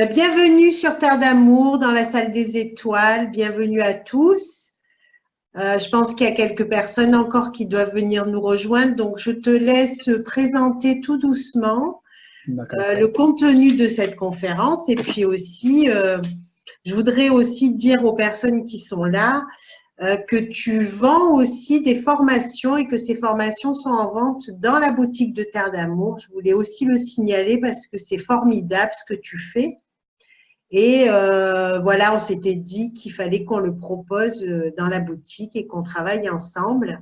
Bienvenue sur Terre d'amour, dans la salle des étoiles. Bienvenue à tous. Je pense qu'il y a quelques personnes encore qui doivent venir nous rejoindre. Donc, je te laisse présenter tout doucement le contenu de cette conférence. Et puis aussi, je voudrais aussi dire aux personnes qui sont là que tu vends aussi des formations et que ces formations sont en vente dans la boutique de Terre d'amour. Je voulais aussi le signaler parce que c'est formidable ce que tu fais. Et voilà, on s'était dit qu'il fallait qu'on le propose dans la boutique et qu'on travaille ensemble.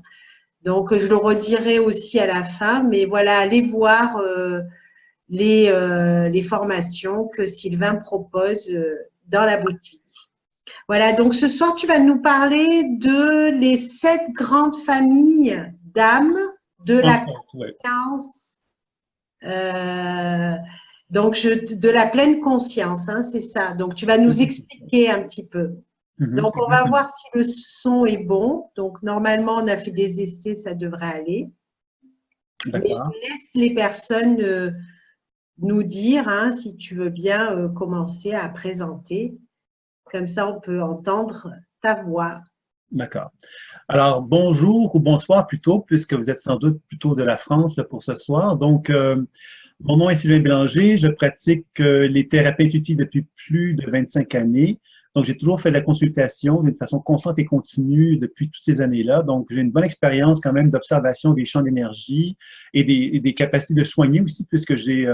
Donc, je le redirai aussi à la fin. Mais voilà, allez voir les formations que Sylvain propose dans la boutique. Voilà, donc ce soir, tu vas nous parler de les 7 grandes familles d'âmes de la conscience. Donc, de la pleine conscience, hein, c'est ça. Donc, tu vas nous expliquer un petit peu. Donc, on va voir si le son est bon. Donc, normalement, on a fait des essais, ça devrait aller. Mais je laisse les personnes nous dire, hein, si tu veux bien commencer à présenter. Comme ça, on peut entendre ta voix. D'accord. Alors, bonjour ou bonsoir plutôt, puisque vous êtes sans doute plutôt de la France pour ce soir. Donc, mon nom est Sylvain Bélanger. Je pratique les thérapies intuitives depuis plus de 25 années. Donc, j'ai toujours fait de la consultation d'une façon constante et continue depuis toutes ces années-là. Donc, j'ai une bonne expérience quand même d'observation des champs d'énergie et des capacités de soigner aussi, puisque j'ai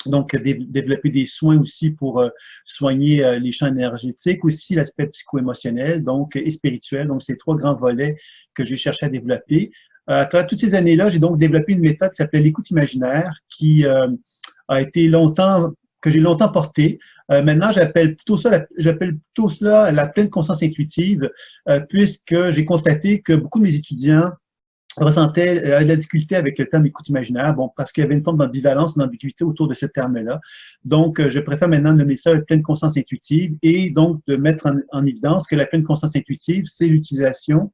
donc développer des soins aussi pour soigner les champs énergétiques, aussi l'aspect psycho-émotionnel donc et spirituel. Donc, c'est 3 grands volets que j'ai cherché à développer. À travers toutes ces années-là, j'ai donc développé une méthode qui s'appelle l'écoute imaginaire, qui a été que j'ai longtemps portée. Maintenant, j'appelle plutôt cela la pleine conscience intuitive, puisque j'ai constaté que beaucoup de mes étudiants ressentait de la difficulté avec le terme écoute imaginaire, bon, parce qu'il y avait une forme d'ambivalence, d'ambiguïté autour de ce terme-là. Donc, je préfère maintenant nommer ça pleine conscience intuitive et donc de mettre en évidence que la pleine conscience intuitive, c'est l'utilisation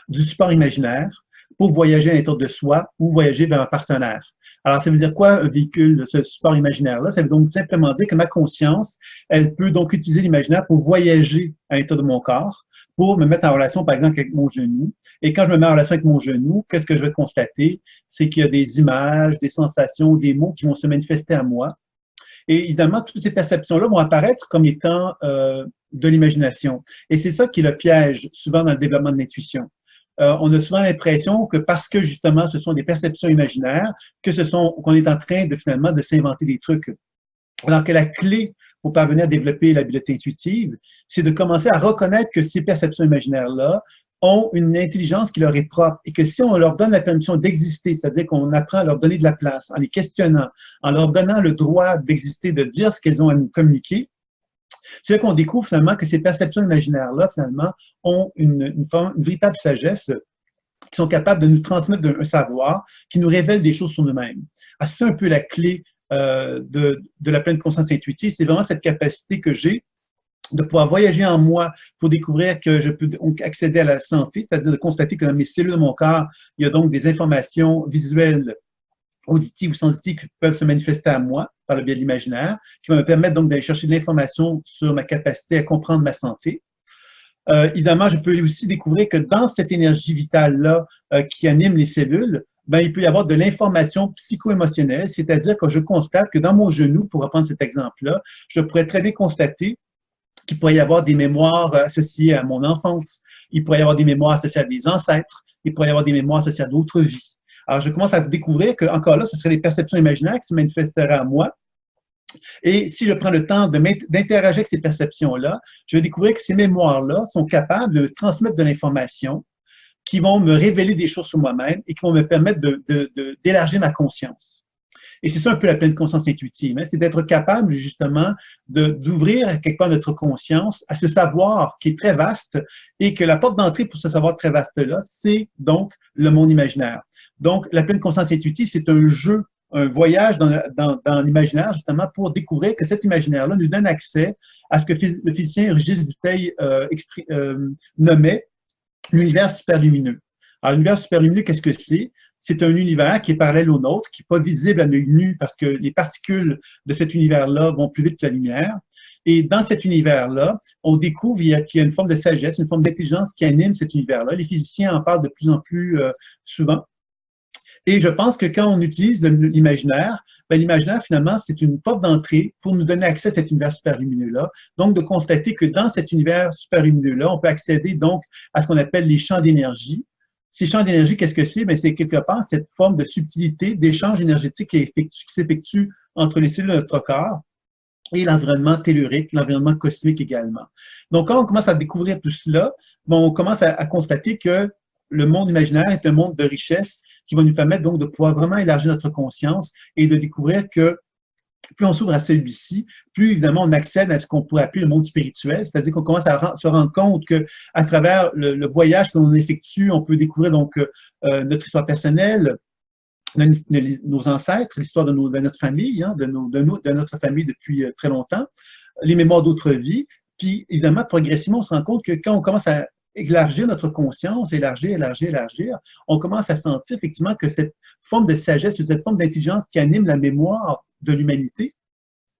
du support imaginaire pour voyager à l'intérieur de soi ou voyager vers un partenaire. Alors, ça veut dire quoi un véhicule de ce support imaginaire-là? Ça veut donc simplement dire que ma conscience, elle peut donc utiliser l'imaginaire pour voyager à l'intérieur de mon corps, pour me mettre en relation, par exemple, avec mon genou. Et quand je me mets en relation avec mon genou, qu'est-ce que je vais constater? C'est qu'il y a des images, des sensations, des mots qui vont se manifester à moi. Et évidemment, toutes ces perceptions-là vont apparaître comme étant de l'imagination. Et c'est ça qui est le piège, souvent dans le développement de l'intuition. On a souvent l'impression que parce que justement ce sont des perceptions imaginaires, qu'on est en train de finalement de s'inventer des trucs. Alors que la clé pour parvenir à développer l'habileté intuitive, c'est de commencer à reconnaître que ces perceptions imaginaires-là ont une intelligence qui leur est propre et que si on leur donne la permission d'exister, c'est-à-dire qu'on apprend à leur donner de la place, en les questionnant, en leur donnant le droit d'exister, de dire ce qu'elles ont à nous communiquer, c'est là qu'on découvre finalement que ces perceptions imaginaires-là, finalement, ont une véritable sagesse, qui sont capables de nous transmettre un savoir qui nous révèle des choses sur nous-mêmes. C'est un peu la clé de la pleine conscience intuitive, c'est vraiment cette capacité que j'ai de pouvoir voyager en moi pour découvrir que je peux donc accéder à la santé, c'est-à-dire de constater que dans mes cellules de mon corps, il y a donc des informations visuelles, auditives ou sensitives qui peuvent se manifester à moi par le biais de l'imaginaire, qui vont me permettre donc d'aller chercher de l'information sur ma capacité à comprendre ma santé. Évidemment, je peux aussi découvrir que dans cette énergie vitale-là qui anime les cellules, ben, il peut y avoir de l'information psycho-émotionnelle, c'est-à-dire que je constate que dans mon genou, pour reprendre cet exemple-là, je pourrais très bien constater qu'il pourrait y avoir des mémoires associées à mon enfance, il pourrait y avoir des mémoires associées à des ancêtres, il pourrait y avoir des mémoires associées à d'autres vies. Alors, je commence à découvrir que, encore là, ce seraient les perceptions imaginaires qui se manifesteraient à moi. Et si je prends le temps d'interagir avec ces perceptions-là, je vais découvrir que ces mémoires-là sont capables de transmettre de l'information qui vont me révéler des choses sur moi-même et qui vont me permettre d'élargir ma conscience. Et c'est ça un peu la pleine conscience intuitive, hein, c'est d'être capable justement d'ouvrir quelque part notre conscience à ce savoir qui est très vaste et que la porte d'entrée pour ce savoir très vaste-là, c'est donc le monde imaginaire. Donc, la pleine conscience intuitive, c'est un jeu, un voyage dans l'imaginaire justement pour découvrir que cet imaginaire-là nous donne accès à ce que le physicien Régis Dutheil nommait l'univers superlumineux. Alors, l'univers superlumineux, qu'est-ce que c'est? c'est un univers qui est parallèle au nôtre, qui n'est pas visible à l'œil nu parce que les particules de cet univers-là vont plus vite que la lumière. Et dans cet univers-là, on découvre qu'il y a une forme de sagesse, une forme d'intelligence qui anime cet univers-là. Les physiciens en parlent de plus en plus souvent. Et je pense que quand on utilise l'imaginaire, ben, l'imaginaire, finalement, c'est une porte d'entrée pour nous donner accès à cet univers superlumineux-là. Donc, de constater que dans cet univers superlumineux-là, on peut accéder donc à ce qu'on appelle les champs d'énergie. Ces champs d'énergie, qu'est-ce que c'est? Ben, c'est quelque part cette forme de subtilité d'échange énergétique qui s'effectue entre les cellules de notre corps et l'environnement tellurique, l'environnement cosmique également. Donc, quand on commence à découvrir tout cela, bon, on commence à constater que le monde imaginaire est un monde de richesse qui va nous permettre donc de pouvoir vraiment élargir notre conscience et de découvrir que plus on s'ouvre à celui-ci, plus évidemment on accède à ce qu'on pourrait appeler le monde spirituel, c'est-à-dire qu'on commence à se rendre compte qu'à travers le voyage que l'on effectue, on peut découvrir donc notre histoire personnelle, nos ancêtres, l'histoire de notre famille, hein, de notre famille depuis très longtemps, les mémoires d'autres vies, puis évidemment progressivement on se rend compte que quand on commence à élargir notre conscience, élargir, on commence à sentir effectivement que cette forme de sagesse, cette forme d'intelligence qui anime la mémoire de l'humanité,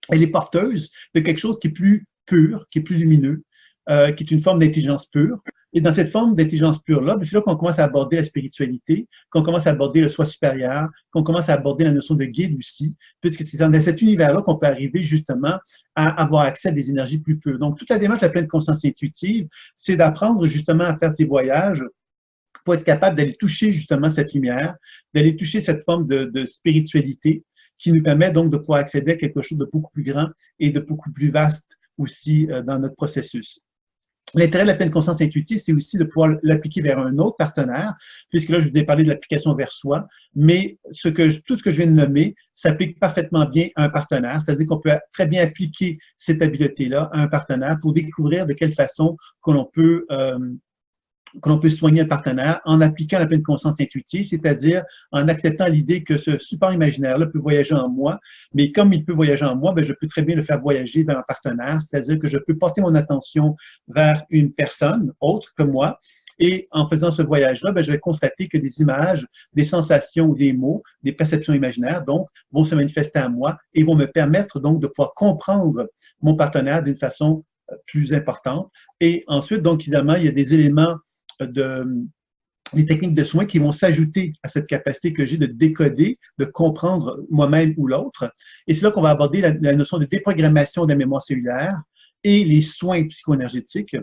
elle est porteuse de quelque chose qui est plus pur, qui est plus lumineux, qui est une forme d'intelligence pure. Et dans cette forme d'intelligence pure-là, c'est là qu'on commence à aborder la spiritualité, qu'on commence à aborder le soi supérieur, qu'on commence à aborder la notion de guide aussi, puisque c'est dans cet univers-là qu'on peut arriver justement à avoir accès à des énergies plus pures. Donc, toute la démarche de la pleine conscience intuitive, c'est d'apprendre justement à faire ces voyages pour être capable d'aller toucher justement cette lumière, d'aller toucher cette forme de spiritualité qui nous permet donc de pouvoir accéder à quelque chose de beaucoup plus grand et de beaucoup plus vaste aussi dans notre processus. L'intérêt de la pleine conscience intuitive, c'est aussi de pouvoir l'appliquer vers un autre partenaire, puisque là, je vous ai parlé de l'application vers soi, mais tout ce que je viens de nommer s'applique parfaitement bien à un partenaire, c'est-à-dire qu'on peut très bien appliquer cette habileté-là à un partenaire pour découvrir de quelle façon que l'on peut soigner un partenaire en appliquant la pleine conscience intuitive, c'est-à-dire en acceptant l'idée que ce support imaginaire-là peut voyager en moi, mais comme il peut voyager en moi, ben, je peux très bien le faire voyager vers un partenaire, c'est-à-dire que je peux porter mon attention vers une personne autre que moi, et en faisant ce voyage-là, ben, je vais constater que des images, des sensations ou des mots, des perceptions imaginaires, donc, vont se manifester à moi et vont me permettre donc de pouvoir comprendre mon partenaire d'une façon plus importante. Et ensuite, donc, évidemment, il y a des éléments des techniques de soins qui vont s'ajouter à cette capacité que j'ai de décoder, de comprendre moi-même ou l'autre. Et c'est là qu'on va aborder la notion de déprogrammation de la mémoire cellulaire et les soins psychoénergétiques,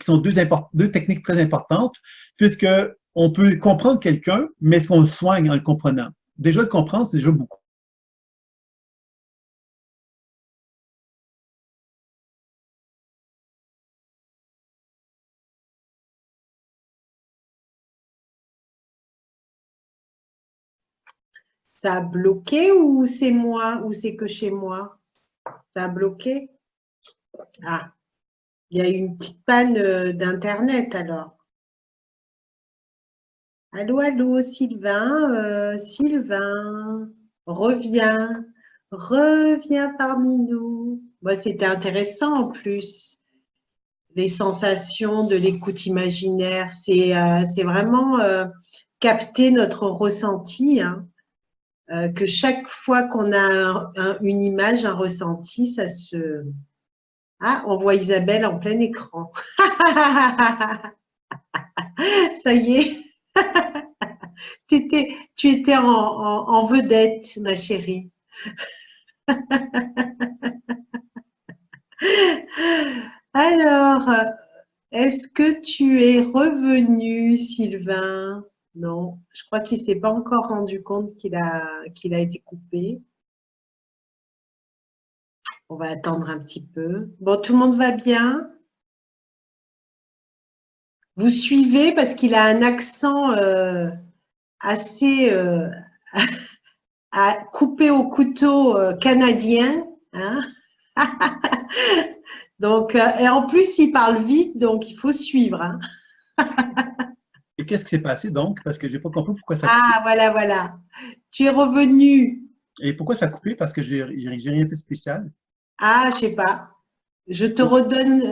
qui sont deux techniques très importantes, puisqu'on peut comprendre quelqu'un, mais est-ce qu'on le soigne en le comprenant? Déjà, le comprendre, c'est déjà beaucoup. Ça a bloqué ou c'est moi ou c'est que chez moi? Ça a bloqué? Ah, il y a eu une petite panne d'Internet alors. Allô, allô, Sylvain, Sylvain, reviens, reviens parmi nous. Bon, c'était intéressant en plus. Les sensations de l'écoute imaginaire, c'est vraiment capter notre ressenti, hein. Que chaque fois qu'on a une image, un ressenti, ça se… Ah, on voit Isabelle en plein écran. Ça y est. Tu étais en vedette, ma chérie. Alors, est-ce que tu es revenu, Sylvain? Non, je crois qu'il ne s'est pas encore rendu compte qu'il a été coupé. On va attendre un petit peu. Bon, tout le monde va bien? Vous suivez parce qu'il a un accent assez à couper au couteau canadien, hein. Donc, et en plus, il parle vite, donc il faut suivre, hein. Et qu'est-ce qui s'est passé donc? Parce que je n'ai pas compris pourquoi ça a Ah, voilà, voilà. Tu es revenu. Et pourquoi ça a coupé? Parce que j'ai rien fait de spécial. Ah, je ne sais pas. Je te redonne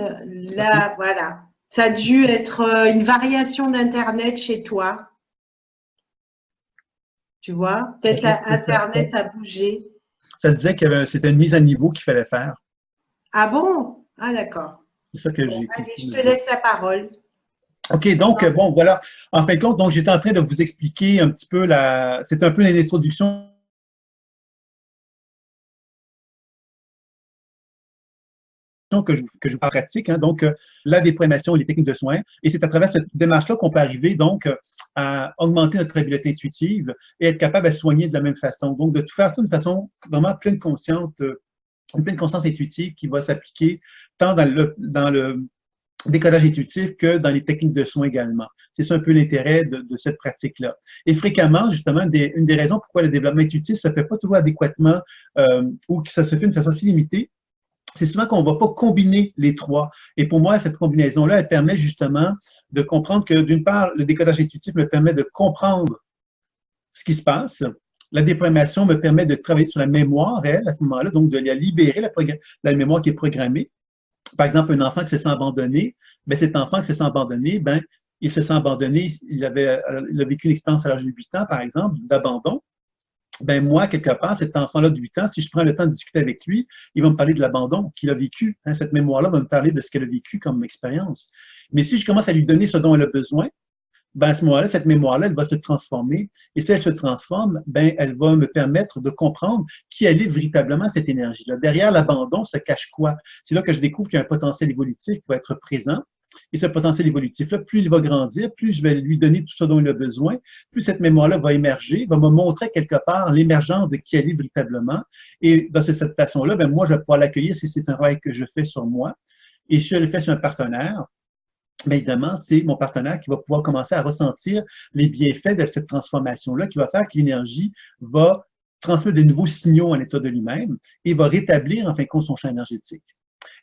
là, voilà. Ça a dû être une variation d'Internet chez toi. Tu vois, peut-être Internet a bougé. Ça disait que c'était une mise à niveau qu'il fallait faire. Ah bon? Ah d'accord. C'est ça que Bon, j'ai allez, compris. je te laisse la parole. OK, donc, bon, voilà. En fin de compte, donc, j'étais en train de vous expliquer un petit peu c'est un peu l'introduction que je vous pratique, hein, donc la déprimation et les techniques de soins. Et c'est à travers cette démarche-là qu'on peut arriver donc à augmenter notre habileté intuitive et être capable de soigner de la même façon. Donc, de tout faire ça d'une façon vraiment pleine conscience, une pleine conscience intuitive qui va s'appliquer tant dans le décodage intuitif que dans les techniques de soins également. C'est ça un peu l'intérêt de cette pratique-là. Et fréquemment, justement, une des raisons pourquoi le développement intuitif ne se fait pas toujours adéquatement ou que ça se fait d'une façon si limitée, c'est souvent qu'on ne va pas combiner les trois. Et pour moi, cette combinaison-là, elle permet justement de comprendre que, d'une part, le décodage intuitif me permet de comprendre ce qui se passe. La déprogrammation me permet de travailler sur la mémoire, elle, à ce moment-là, donc de la libérer, la mémoire qui est programmée. Par exemple, un enfant qui se sent abandonné, bien, cet enfant qui se sent abandonné, bien, il se sent abandonné, il a vécu une expérience à l'âge de 8 ans, par exemple, d'abandon. Ben moi, quelque part, cet enfant-là de 8 ans, si je prends le temps de discuter avec lui, il va me parler de l'abandon qu'il a vécu. Hein, cette mémoire-là va me parler de ce qu'elle a vécu comme expérience. Mais si je commence à lui donner ce dont elle a besoin, ben à ce moment-là, cette mémoire-là, elle va se transformer. Et si elle se transforme, ben elle va me permettre de comprendre qui elle est véritablement, cette énergie-là. Derrière l'abandon se cache quoi? C'est là que je découvre qu'il y a un potentiel évolutif qui va être présent. Et ce potentiel évolutif-là, plus il va grandir, plus je vais lui donner tout ce dont il a besoin, plus cette mémoire-là va émerger, va me montrer quelque part l'émergence de qui elle est véritablement. Et de cette façon-là, ben moi, je vais pouvoir l'accueillir si c'est un travail que je fais sur moi. Et si je le fais sur un partenaire, bien évidemment, c'est mon partenaire qui va pouvoir commencer à ressentir les bienfaits de cette transformation-là, qui va faire que l'énergie va transmettre de nouveaux signaux à l'état de lui-même et va rétablir, en fin de compte, son champ énergétique.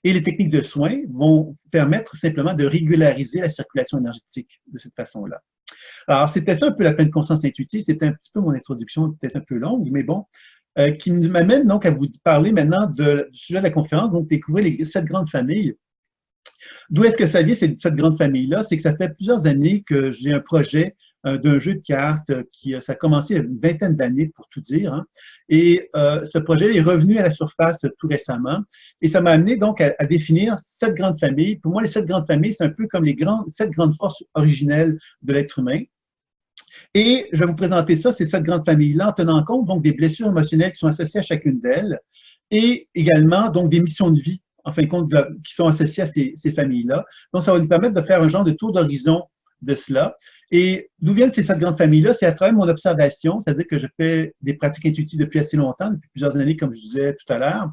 Et les techniques de soins vont permettre simplement de régulariser la circulation énergétique de cette façon-là. Alors, c'était ça un peu la pleine conscience intuitive. C'était un petit peu mon introduction, peut-être un peu longue, mais bon, qui m'amène donc à vous parler maintenant du sujet de la conférence, donc découvrir les 7 grandes familles. D'où est-ce que ça vient, cette grande famille-là? C'est que ça fait plusieurs années que j'ai un projet d'un jeu de cartes ça a commencé il y a une vingtaine d'années, pour tout dire. Hein. Et ce projet est revenu à la surface tout récemment. Et ça m'a amené donc à définir 7 grandes familles. Pour moi, les 7 grandes familles, c'est un peu comme les 7 grandes forces originelles de l'être humain. Et je vais vous présenter ça, ces 7 grandes familles-là, en tenant compte donc des blessures émotionnelles qui sont associées à chacune d'elles et également donc des missions de vie en fin de compte, qui sont associées à ces familles-là. Donc, ça va nous permettre de faire un genre de tour d'horizon de cela. Et d'où viennent ces 7 grandes familles-là? C'est à travers mon observation, c'est-à-dire que je fais des pratiques intuitives depuis assez longtemps, depuis plusieurs années, comme je disais tout à l'heure.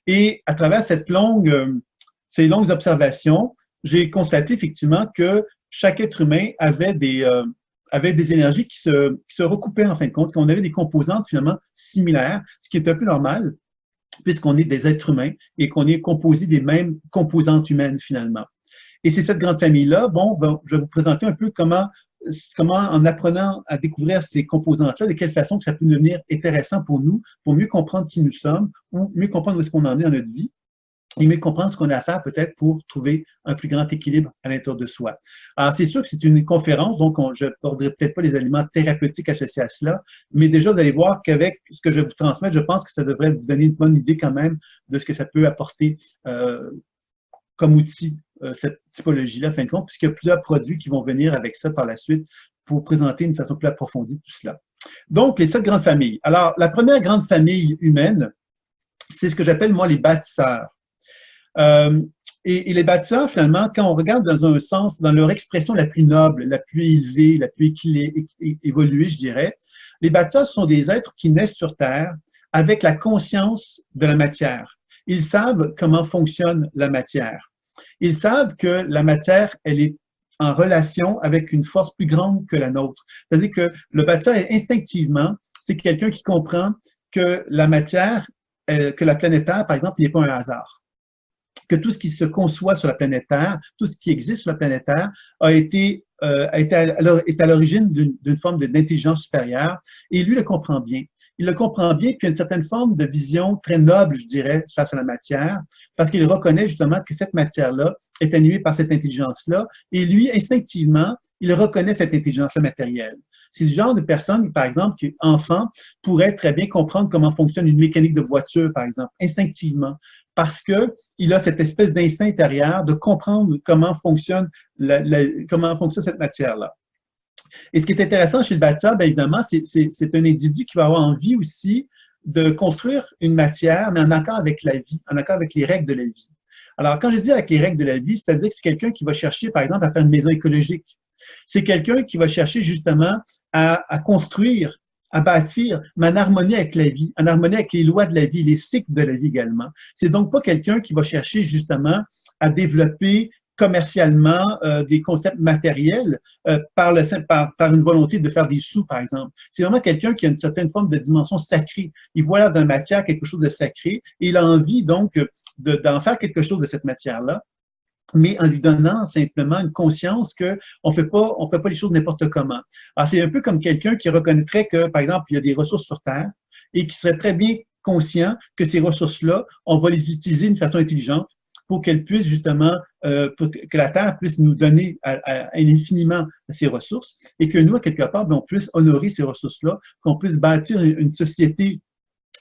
Et à travers ces longues observations, j'ai constaté effectivement que chaque être humain avait des énergies qui se recoupaient en fin de compte, qu'on avait des composantes finalement similaires, ce qui est un peu normal, puisqu'on est des êtres humains et qu'on est composé des mêmes composantes humaines finalement. Et c'est cette grande famille-là, bon, je vais vous présenter un peu comment, en apprenant à découvrir ces composantes-là, de quelle façon que ça peut devenir intéressant pour nous, pour mieux comprendre qui nous sommes, ou mieux comprendre où est-ce qu'on en est dans notre vie, et mieux comprendre ce qu'on a à faire peut-être pour trouver un plus grand équilibre à l'intérieur de soi. Alors, c'est sûr que c'est une conférence, donc je n'aborderai peut-être pas les éléments thérapeutiques associés à cela, mais déjà, vous allez voir qu'avec ce que je vais vous transmettre, je pense que ça devrait vous donner une bonne idée quand même de ce que ça peut apporter comme outil, cette typologie-là, fin de compte, puisqu'il y a plusieurs produits qui vont venir avec ça par la suite pour présenter une façon plus approfondie tout cela. Donc, les 7 grandes familles. Alors, la première grande famille humaine, c'est ce que j'appelle, moi, les bâtisseurs. Et les bâtisseurs, finalement, quand on regarde dans un sens, dans leur expression la plus noble, la plus élevée, la plus évoluée, je dirais, les bâtisseurs sont des êtres qui naissent sur Terre avec la conscience de la matière. Ils savent comment fonctionne la matière. Ils savent que la matière, elle est en relation avec une force plus grande que la nôtre. C'est-à-dire que le bâtisseur, instinctivement, c'est quelqu'un qui comprend que la matière, que la planète Terre, par exemple, n'est pas un hasard. Que tout ce qui se conçoit sur la planète Terre, tout ce qui existe sur la planète Terre, est à l'origine d'une forme d'intelligence supérieure, et lui le comprend bien. Il le comprend bien, puis il y a une certaine forme de vision très noble, je dirais, face à la matière, parce qu'il reconnaît justement que cette matière-là est animée par cette intelligence-là, et lui, instinctivement, il reconnaît cette intelligence-là matérielle. C'est le genre de personne, par exemple, qui, enfant, pourrait très bien comprendre comment fonctionne une mécanique de voiture, par exemple, instinctivement, parce qu'il a cette espèce d'instinct intérieur de comprendre comment fonctionne, comment fonctionne cette matière-là. Et ce qui est intéressant chez le bâtisseur, bien évidemment, c'est un individu qui va avoir envie aussi de construire une matière, mais en accord avec la vie, en accord avec les règles de la vie. Alors, quand je dis avec les règles de la vie, c'est-à-dire que c'est quelqu'un qui va chercher, par exemple, à faire une maison écologique. C'est quelqu'un qui va chercher justement à construire, à bâtir, mais en harmonie avec la vie, en harmonie avec les lois de la vie, les cycles de la vie également. C'est donc pas quelqu'un qui va chercher justement à développer commercialement des concepts matériels par une volonté de faire des sous, par exemple. C'est vraiment quelqu'un qui a une certaine forme de dimension sacrée. Il voit là dans la matière quelque chose de sacré et il a envie donc d'en faire quelque chose de cette matière-là, mais en lui donnant simplement une conscience qu'on ne fait pas les choses n'importe comment. Alors, c'est un peu comme quelqu'un qui reconnaîtrait que, par exemple, il y a des ressources sur Terre et qui serait très bien conscient que ces ressources-là, on va les utiliser d'une façon intelligente pour qu'elles puissent justement, pour que la Terre puisse nous donner infiniment ces ressources et que nous, à quelque part, on puisse honorer ces ressources-là, qu'on puisse bâtir une société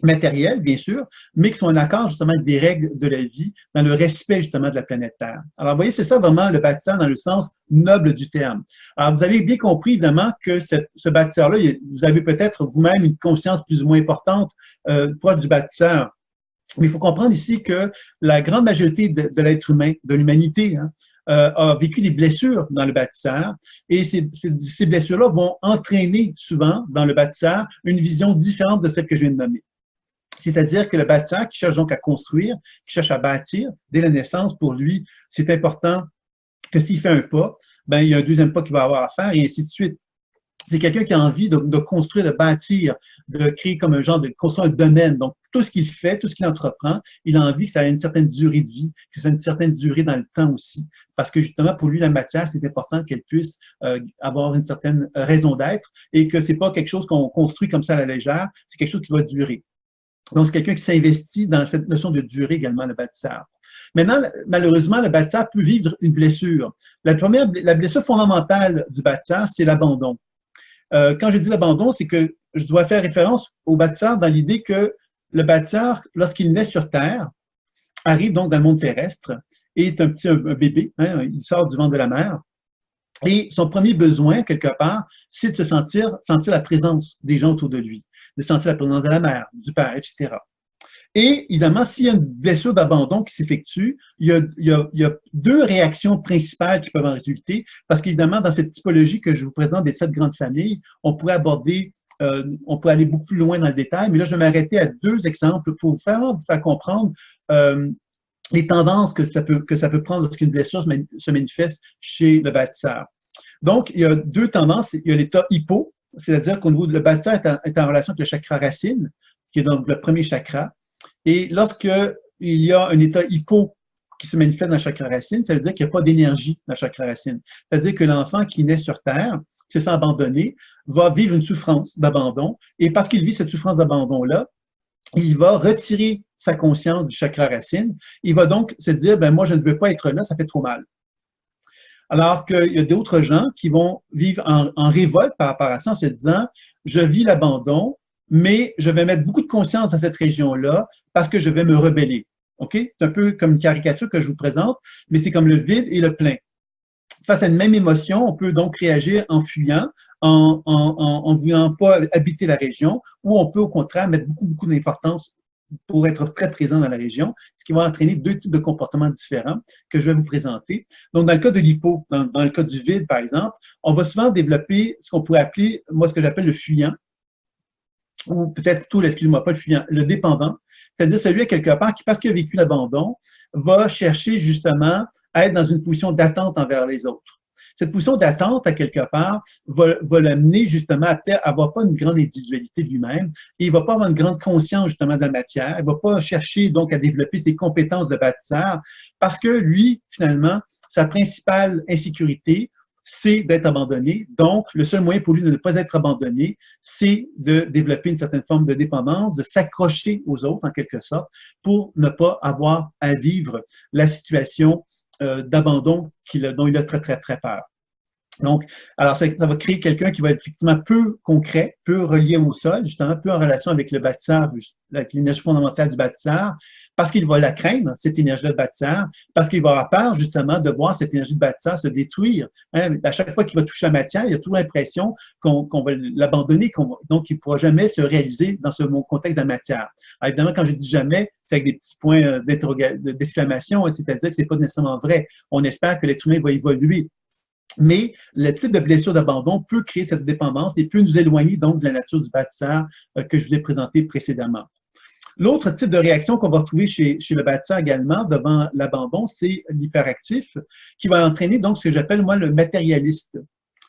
matériels, bien sûr, mais qui sont en accord justement avec des règles de la vie, dans le respect justement de la planète Terre. Alors, vous voyez, c'est ça vraiment le bâtisseur dans le sens noble du terme. Alors, vous avez bien compris, évidemment, que ce bâtisseur-là, vous avez peut-être vous-même une conscience plus ou moins importante proche du bâtisseur. Mais il faut comprendre ici que la grande majorité de l'être humain, de l'humanité, a vécu des blessures dans le bâtisseur et ces blessures-là vont entraîner souvent dans le bâtisseur une vision différente de celle que je viens de nommer. C'est-à-dire que le bâtisseur qui cherche donc à construire, qui cherche à bâtir, dès la naissance, pour lui, c'est important que s'il fait un pas, ben, il y a un deuxième pas qu'il va avoir à faire et ainsi de suite. C'est quelqu'un qui a envie de construire, de bâtir, de créer comme un genre de construire un domaine. Donc, tout ce qu'il fait, tout ce qu'il entreprend, il a envie que ça ait une certaine durée de vie, que ça ait une certaine durée dans le temps aussi. Parce que justement, pour lui, la matière, c'est important qu'elle puisse avoir une certaine raison d'être et que c'est pas quelque chose qu'on construit comme ça à la légère, c'est quelque chose qui va durer. Donc, c'est quelqu'un qui s'investit dans cette notion de durée également, le bâtisseur. Maintenant, malheureusement, le bâtisseur peut vivre une blessure. La blessure fondamentale du bâtisseur, c'est l'abandon. Quand je dis l'abandon, c'est que je dois faire référence au bâtisseur dans l'idée que le bâtisseur, lorsqu'il naît sur Terre, arrive donc dans le monde terrestre et c'est un bébé, hein, il sort du ventre de la mère. Et son premier besoin, quelque part, c'est de se sentir la présence des gens autour de lui, de sentir la présence de la mère, du père, etc. Et évidemment, s'il y a une blessure d'abandon qui s'effectue, il y a deux réactions principales qui peuvent en résulter, parce qu'évidemment, dans cette typologie que je vous présente des 7 grandes familles, on pourrait aller beaucoup plus loin dans le détail, mais là, je vais m'arrêter à 2 exemples pour vous faire comprendre les tendances que ça peut prendre lorsqu'une blessure se manifeste chez le bâtisseur. Donc, il y a 2 tendances. Il y a l'état hypo, c'est-à-dire qu'au niveau de le bâtisseur est en relation avec le chakra racine, qui est donc le premier chakra. Et lorsqu'il y a un état hypo qui se manifeste dans le chakra racine, ça veut dire qu'il n'y a pas d'énergie dans le chakra racine. C'est-à-dire que l'enfant qui naît sur Terre, qui se sent abandonné, va vivre une souffrance d'abandon. Et parce qu'il vit cette souffrance d'abandon-là, il va retirer sa conscience du chakra racine. Il va donc se dire, ben moi, je ne veux pas être là, ça fait trop mal. Alors qu'il y a d'autres gens qui vont vivre en révolte par rapport à ça, en se disant, je vis l'abandon, mais je vais mettre beaucoup de conscience dans cette région-là parce que je vais me rebeller. OK? C'est un peu comme une caricature que je vous présente, mais c'est comme le vide et le plein. Face à une même émotion, on peut donc réagir en fuyant, en voulant pas habiter la région, ou on peut au contraire mettre beaucoup d'importance pour être très présent dans la région, ce qui va entraîner 2 types de comportements différents que je vais vous présenter. Donc, dans le cas de l'hypo, dans le cas du vide, par exemple, on va souvent développer ce qu'on pourrait appeler, moi, ce que j'appelle le fuyant, ou peut-être plutôt, excusez-moi, pas le fuyant, le dépendant, c'est-à-dire celui, à quelque part, qui, parce qu'il a vécu l'abandon, va chercher justement à être dans une position d'attente envers les autres. Cette position d'attente, à quelque part, va l'amener justement à avoir pas une grande individualité de lui-même et il va pas avoir une grande conscience justement de la matière. Il va pas chercher donc à développer ses compétences de bâtisseur parce que lui, finalement, sa principale insécurité, c'est d'être abandonné. Donc, le seul moyen pour lui de ne pas être abandonné, c'est de développer une certaine forme de dépendance, de s'accrocher aux autres en quelque sorte pour ne pas avoir à vivre la situation d'abandon dont il a très peur. Donc, alors ça va créer quelqu'un qui va être effectivement peu concret, peu relié au sol, justement, peu en relation avec le bâtisseur, avec l'énergie fondamentale du bâtisseur, parce qu'il va la craindre, cette énergie-là de bâtisseur, parce qu'il va avoir peur, justement, de voir cette énergie de bâtisseur se détruire. Hein, à chaque fois qu'il va toucher la matière, il a toujours l'impression qu'on va l'abandonner, donc il ne pourra jamais se réaliser dans ce contexte de la matière. Alors, évidemment, quand je dis jamais, c'est avec des petits points d'exclamation, c'est-à-dire que ce n'est pas nécessairement vrai. On espère que l'être humain va évoluer. Mais le type de blessure d'abandon peut créer cette dépendance et peut nous éloigner donc de la nature du bâtisseur que je vous ai présenté précédemment. L'autre type de réaction qu'on va retrouver chez le bâtisseur également devant l'abandon, c'est l'hyperactif, qui va entraîner donc ce que j'appelle moi le matérialiste.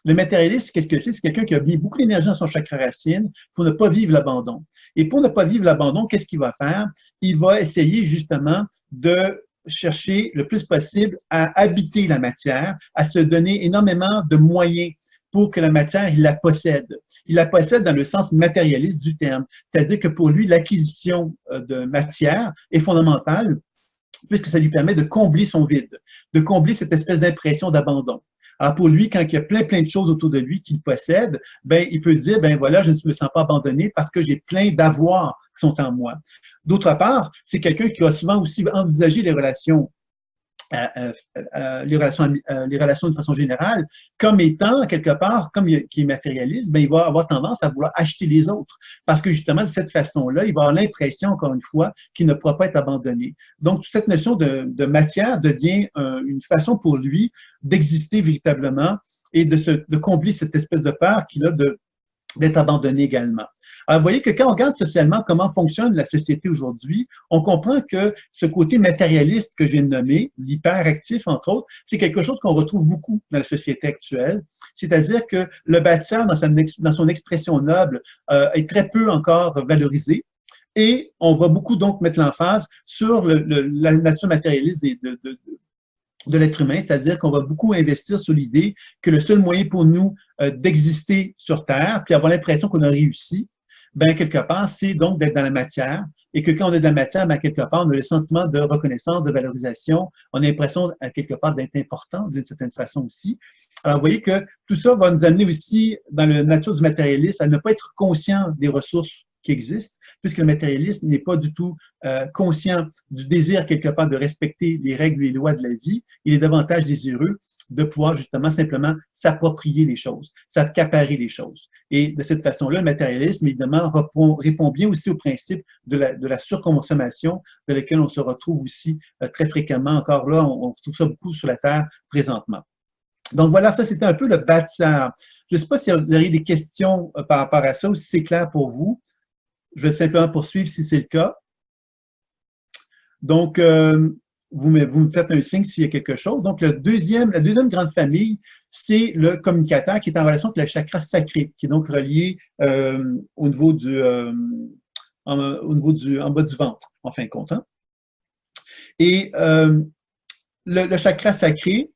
Le matérialiste, qu'est-ce que c'est? C'est quelqu'un qui a mis beaucoup d'énergie dans son chakra racine pour ne pas vivre l'abandon. Et pour ne pas vivre l'abandon, qu'est-ce qu'il va faire? Il va essayer justement de chercher le plus possible à habiter la matière, à se donner énormément de moyens pour que la matière, il la possède. Il la possède dans le sens matérialiste du terme, c'est-à-dire que pour lui, l'acquisition de matière est fondamentale puisque ça lui permet de combler son vide, de combler cette espèce d'impression d'abandon. Alors pour lui, quand il y a plein de choses autour de lui qu'il possède, ben il peut dire, ben voilà, je ne me sens pas abandonné parce que j'ai plein d'avoirs qui sont en moi. D'autre part, c'est quelqu'un qui va souvent aussi envisager les relations de façon générale, comme étant quelque part, comme qui est matérialiste, ben, il va avoir tendance à vouloir acheter les autres. Parce que justement, de cette façon-là, il va avoir l'impression, encore une fois, qu'il ne pourra pas être abandonné. Donc, toute cette notion de matière devient une façon pour lui d'exister véritablement et de combler cette espèce de peur qu'il a d'être abandonné également. Alors, vous voyez que quand on regarde socialement comment fonctionne la société aujourd'hui, on comprend que ce côté matérialiste que je viens de nommer, l'hyperactif entre autres, c'est quelque chose qu'on retrouve beaucoup dans la société actuelle. C'est-à-dire que le bâtisseur, dans son expression noble, est très peu encore valorisé. Et on va beaucoup donc mettre l'emphase sur la nature matérialiste de l'être humain, c'est-à-dire qu'on va beaucoup investir sur l'idée que le seul moyen pour nous d'exister sur Terre, puis avoir l'impression qu'on a réussi, ben quelque part, c'est donc d'être dans la matière, et que quand on est dans la matière, ben quelque part, on a le sentiment de reconnaissance, de valorisation, on a l'impression, quelque part, d'être important d'une certaine façon aussi. Alors, vous voyez que tout ça va nous amener aussi, dans la nature du matérialisme, à ne pas être conscient des ressources qui existent, puisque le matérialiste n'est pas du tout conscient du désir, quelque part, de respecter les règles et les lois de la vie. Il est davantage désireux de pouvoir justement simplement s'approprier les choses, s'accaparer les choses. Et de cette façon-là, le matérialisme, évidemment, répond bien aussi au principe de la surconsommation, de laquelle on se retrouve aussi très fréquemment. Encore là, on trouve ça beaucoup sur la Terre présentement. Donc voilà, ça c'était un peu le bâtisseur. Je ne sais pas si vous avez des questions par rapport à ça ou si c'est clair pour vous. Je vais simplement poursuivre si c'est le cas. Donc, vous me faites un signe s'il y a quelque chose. Donc, la deuxième grande famille, c'est le communicateur qui est en relation avec le chakra sacré, qui est donc relié au niveau en bas du ventre, en fin de compte. Hein? Et le chakra sacré,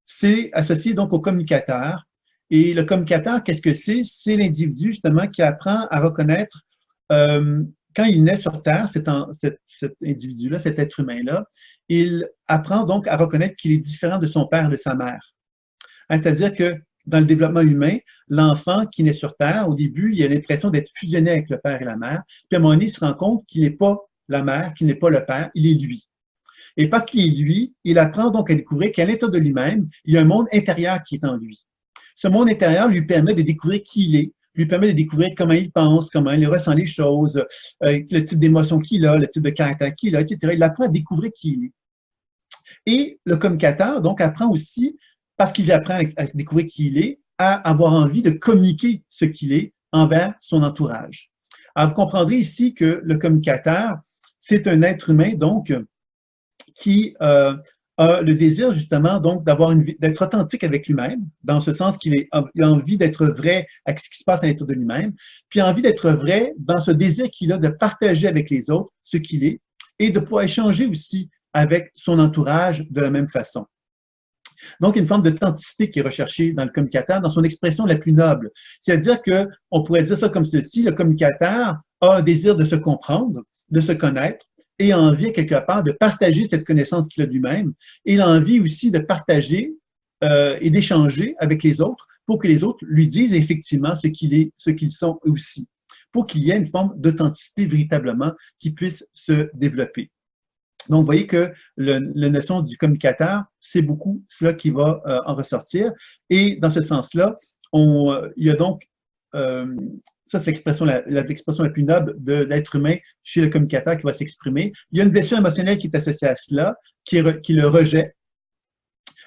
c'est associé donc au communicateur. Et le communicateur, qu'est-ce que c'est? C'est l'individu, justement, qui apprend à reconnaître quand il naît sur Terre, cet individu-là, cet être humain-là, il apprend donc à reconnaître qu'il est différent de son père et de sa mère. Hein, c'est-à-dire que dans le développement humain, l'enfant qui naît sur Terre, au début, il a l'impression d'être fusionné avec le père et la mère, puis à un moment donné, il se rend compte qu'il n'est pas la mère, qu'il n'est pas le père, il est lui. Et parce qu'il est lui, il apprend donc à découvrir qu'à l'intérieur de lui-même, il y a un monde intérieur qui est en lui. Ce monde intérieur lui permet de découvrir qui il est, lui permet de découvrir comment il pense, comment il ressent les choses, le type d'émotion qu'il a, le type de caractère qu'il a, etc. Il apprend à découvrir qui il est. Et le communicateur, donc, apprend aussi, parce qu'il apprend à découvrir qui il est, à avoir envie de communiquer ce qu'il est envers son entourage. Alors, vous comprendrez ici que le communicateur, c'est un être humain, donc, qui a le désir justement donc d'être authentique avec lui-même, dans ce sens qu'il a envie d'être vrai avec ce qui se passe à l'intérieur de lui-même, puis envie d'être vrai dans ce désir qu'il a de partager avec les autres ce qu'il est et de pouvoir échanger aussi avec son entourage de la même façon. Donc, une forme d'authenticité qui est recherchée dans le communicateur, dans son expression la plus noble. C'est-à-dire qu'on pourrait dire ça comme ceci, le communicateur a un désir de se comprendre, de se connaître, et a envie, quelque part, de partager cette connaissance qu'il a de lui-même. Et il a envie aussi de partager et d'échanger avec les autres pour que les autres lui disent effectivement ce qu'ils sont aussi, pour qu'il y ait une forme d'authenticité véritablement qui puisse se développer. Donc, vous voyez que la notion du communicateur, c'est beaucoup cela qui va en ressortir. Et dans ce sens-là, il y a donc, ça c'est l'expression la plus noble de l'être humain chez le communicateur qui va s'exprimer. Il y a une blessure émotionnelle qui est associée à cela, qui est le rejet.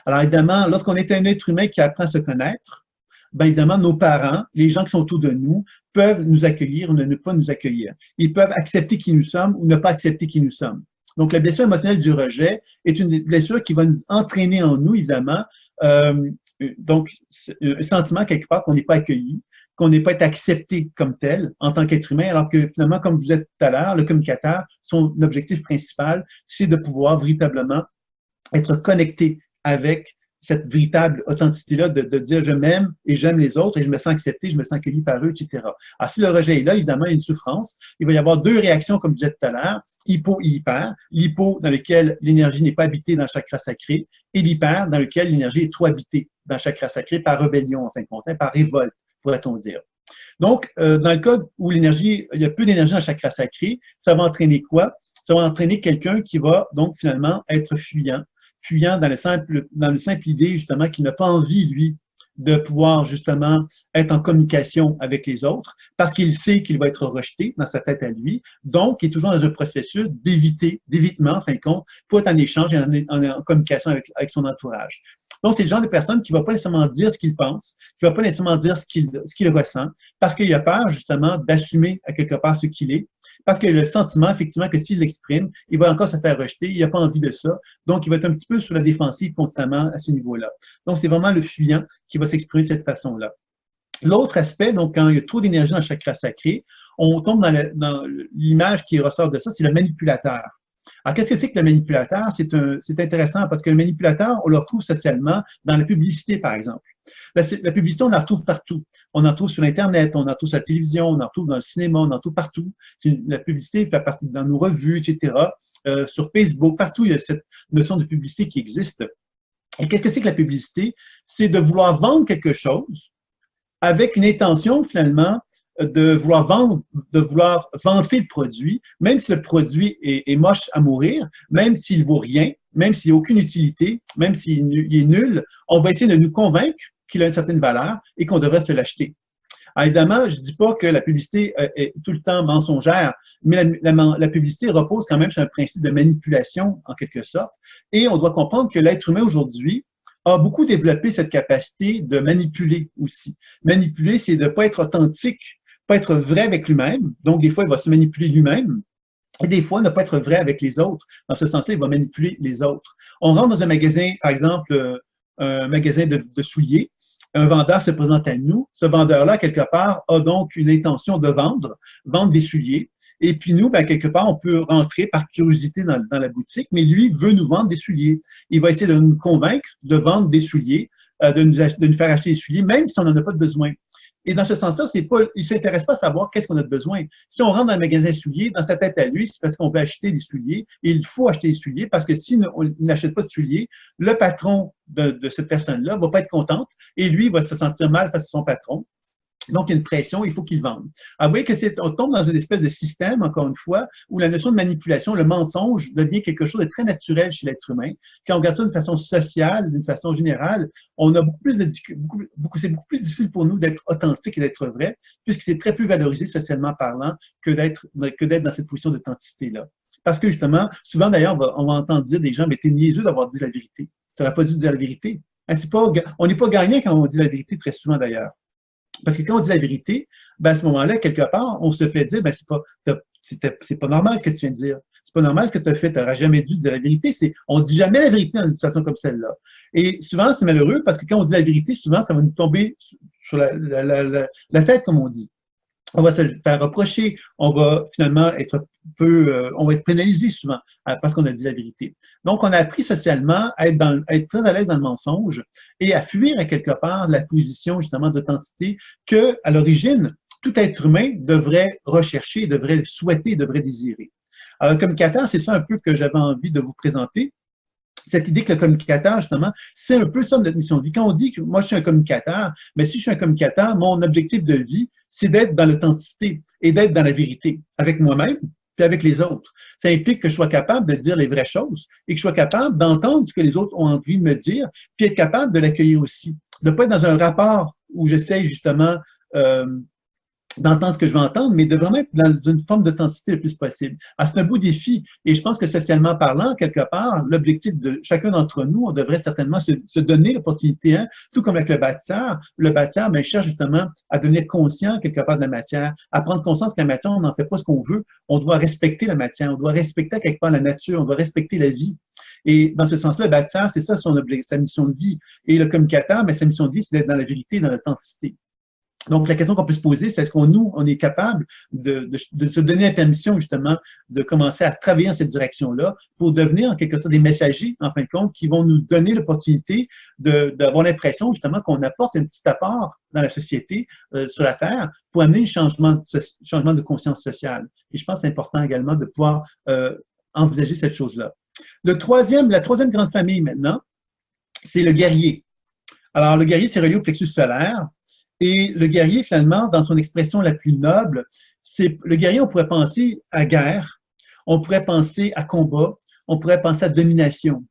Alors évidemment, lorsqu'on est un être humain qui apprend à se connaître, bien évidemment, nos parents, les gens qui sont autour de nous, peuvent nous accueillir ou ne pas nous accueillir. Ils peuvent accepter qui nous sommes ou ne pas accepter qui nous sommes. Donc, la blessure émotionnelle du rejet est une blessure qui va nous entraîner en nous, évidemment, donc, un sentiment quelque part qu'on n'est pas accueilli, qu'on n'est pas accepté comme tel en tant qu'être humain, alors que finalement, comme je disais tout à l'heure, le communicateur, son objectif principal, c'est de pouvoir véritablement être connecté avec cette véritable authenticité-là de dire je m'aime et j'aime les autres et je me sens accepté, je me sens accueilli par eux, etc. Alors, si le rejet est là, évidemment, il y a une souffrance. Il va y avoir deux réactions, comme je disais tout à l'heure, hypo et hyper. L'hypo, dans lequel l'énergie n'est pas habitée dans le chakra sacré, et l'hyper, dans lequel l'énergie est trop habitée dans le chakra sacré par rébellion, en fin de compte, par révolte, pourrait-on dire. Donc, dans le cas où il y a peu d'énergie dans le chakra sacré, ça va entraîner quoi? Ça va entraîner quelqu'un qui va donc finalement être fuyant dans le simple idée justement qu'il n'a pas envie, lui, de pouvoir justement être en communication avec les autres parce qu'il sait qu'il va être rejeté dans sa tête à lui. Donc, il est toujours dans un processus d'évitement, en fin de compte, pour être en échange et en communication avec son entourage. Donc, c'est le genre de personne qui ne va pas nécessairement dire ce qu'il pense, qui ne va pas nécessairement dire ce qu'il ressent, parce qu'il a peur, justement, d'assumer à quelque part ce qu'il est, parce qu'il a le sentiment, effectivement, que s'il l'exprime, il va encore se faire rejeter, il n'a pas envie de ça. Donc, il va être un petit peu sur la défensive constamment à ce niveau-là. Donc, c'est vraiment le fuyant qui va s'exprimer de cette façon-là. L'autre aspect, donc, quand il y a trop d'énergie dans le chakra sacré, on tombe dans l'image qui ressort de ça, c'est le manipulateur. Alors, qu'est-ce que c'est que le manipulateur? C'est intéressant parce que le manipulateur, on le retrouve socialement dans la publicité, par exemple. La publicité, on la retrouve partout. On en trouve sur Internet, on en trouve sur la télévision, on en trouve dans le cinéma, on en trouve partout. La publicité fait partie dans nos revues, etc. Sur Facebook, partout, il y a cette notion de publicité qui existe. Et qu'est-ce que c'est que la publicité? C'est de vouloir vendre quelque chose avec une intention, finalement, de vouloir vendre, de vouloir vanter le produit, même si le produit est moche à mourir, même s'il vaut rien, même s'il n'a aucune utilité, même s'il est nul, on va essayer de nous convaincre qu'il a une certaine valeur et qu'on devrait se l'acheter. Alors évidemment, je ne dis pas que la publicité est tout le temps mensongère, mais la publicité repose quand même sur un principe de manipulation, en quelque sorte, et on doit comprendre que l'être humain aujourd'hui a beaucoup développé cette capacité de manipuler aussi. Manipuler, c'est de ne pas être authentique, pas être vrai avec lui-même. Donc, des fois, il va se manipuler lui-même. Et des fois, ne pas être vrai avec les autres. Dans ce sens-là, il va manipuler les autres. On rentre dans un magasin, par exemple, un magasin de souliers. Un vendeur se présente à nous. Ce vendeur-là, quelque part, a donc une intention de vendre des souliers. Et puis nous, ben, quelque part, on peut rentrer par curiosité dans la boutique, mais lui veut nous vendre des souliers. Il va essayer de nous convaincre de vendre des souliers, de nous faire acheter des souliers, même si on n'en a pas besoin. Et dans ce sens-là, il ne s'intéresse pas à savoir qu'est-ce qu'on a besoin. Si on rentre dans un magasin de souliers, dans sa tête à lui, c'est parce qu'on veut acheter des souliers. Et il faut acheter des souliers parce que si on n'achète pas de souliers, le patron de cette personne-là ne va pas être contente et lui va se sentir mal face à son patron. Donc, il y a une pression, il faut qu'il vende. Alors, vous voyez on tombe dans une espèce de système, encore une fois, où la notion de manipulation, le mensonge, devient quelque chose de très naturel chez l'être humain. Quand on regarde ça d'une façon sociale, d'une façon générale, on a c'est beaucoup plus difficile pour nous d'être authentique et d'être vrai, puisque c'est très peu valorisé socialement parlant que d'être dans cette position d'authenticité-là. Parce que justement, souvent d'ailleurs, on va entendre dire des gens, mais t'es niaiseux d'avoir dit la vérité. Tu n'aurais pas dû dire la vérité. Hein, on n'est pas gagnant quand on dit la vérité, très souvent d'ailleurs. Parce que quand on dit la vérité, ben à ce moment-là, quelque part, on se fait dire, ben c'est pas normal ce que tu viens de dire. C'est pas normal ce que tu as fait. Tu n'auras jamais dû dire la vérité. On ne dit jamais la vérité dans une situation comme celle-là. Et souvent, c'est malheureux parce que quand on dit la vérité, souvent, ça va nous tomber sur la tête, comme on dit. On va se le faire reprocher, on va finalement être on va être pénalisé souvent parce qu'on a dit la vérité. Donc, on a appris socialement à être très à l'aise dans le mensonge et à fuir à quelque part la position justement d'authenticité que, à l'origine, tout être humain devrait rechercher, devrait souhaiter, devrait désirer. Alors, le communicateur, c'est ça un peu que j'avais envie de vous présenter. cette idée que le communicateur, justement, c'est un peu ça notre mission de vie. Quand on dit que moi, je suis un communicateur, mais si je suis un communicateur, mon objectif de vie, c'est d'être dans l'authenticité et d'être dans la vérité avec moi-même puis avec les autres. Ça implique que je sois capable de dire les vraies choses et que je sois capable d'entendre ce que les autres ont envie de me dire, puis être capable de l'accueillir aussi. De ne pas être dans un rapport où j'essaie justement d'entendre ce que je veux entendre, mais de vraiment être dans une forme d'authenticité le plus possible. Alors, c'est un beau défi et je pense que socialement parlant, quelque part, l'objectif de chacun d'entre nous, on devrait certainement se donner l'opportunité, hein, tout comme avec le bâtisseur, ben, il cherche justement à devenir conscient quelque part de la matière, à prendre conscience que la matière, on n'en fait pas ce qu'on veut, on doit respecter la matière, on doit respecter quelque part la nature, on doit respecter la vie. Et dans ce sens-là, le bâtisseur, c'est ça sa mission de vie. Et le communicateur, mais sa mission de vie, c'est d'être dans la vérité, dans l'authenticité. Donc, la question qu'on peut se poser, c'est est-ce on est capable de se donner la permission, justement, de commencer à travailler dans cette direction-là pour devenir, en quelque sorte, des messagers, en fin de compte, qui vont nous donner l'opportunité d'avoir l'impression, justement, qu'on apporte un petit apport dans la société, sur la Terre, pour amener un changement de conscience sociale. Et je pense que c'est important également de pouvoir envisager cette chose-là. La troisième grande famille, maintenant, c'est le guerrier. Alors, le guerrier, c'est relié au plexus solaire. Et le guerrier, finalement, dans son expression la plus noble, le guerrier, on pourrait penser à guerre, on pourrait penser à combat, on pourrait penser à domination.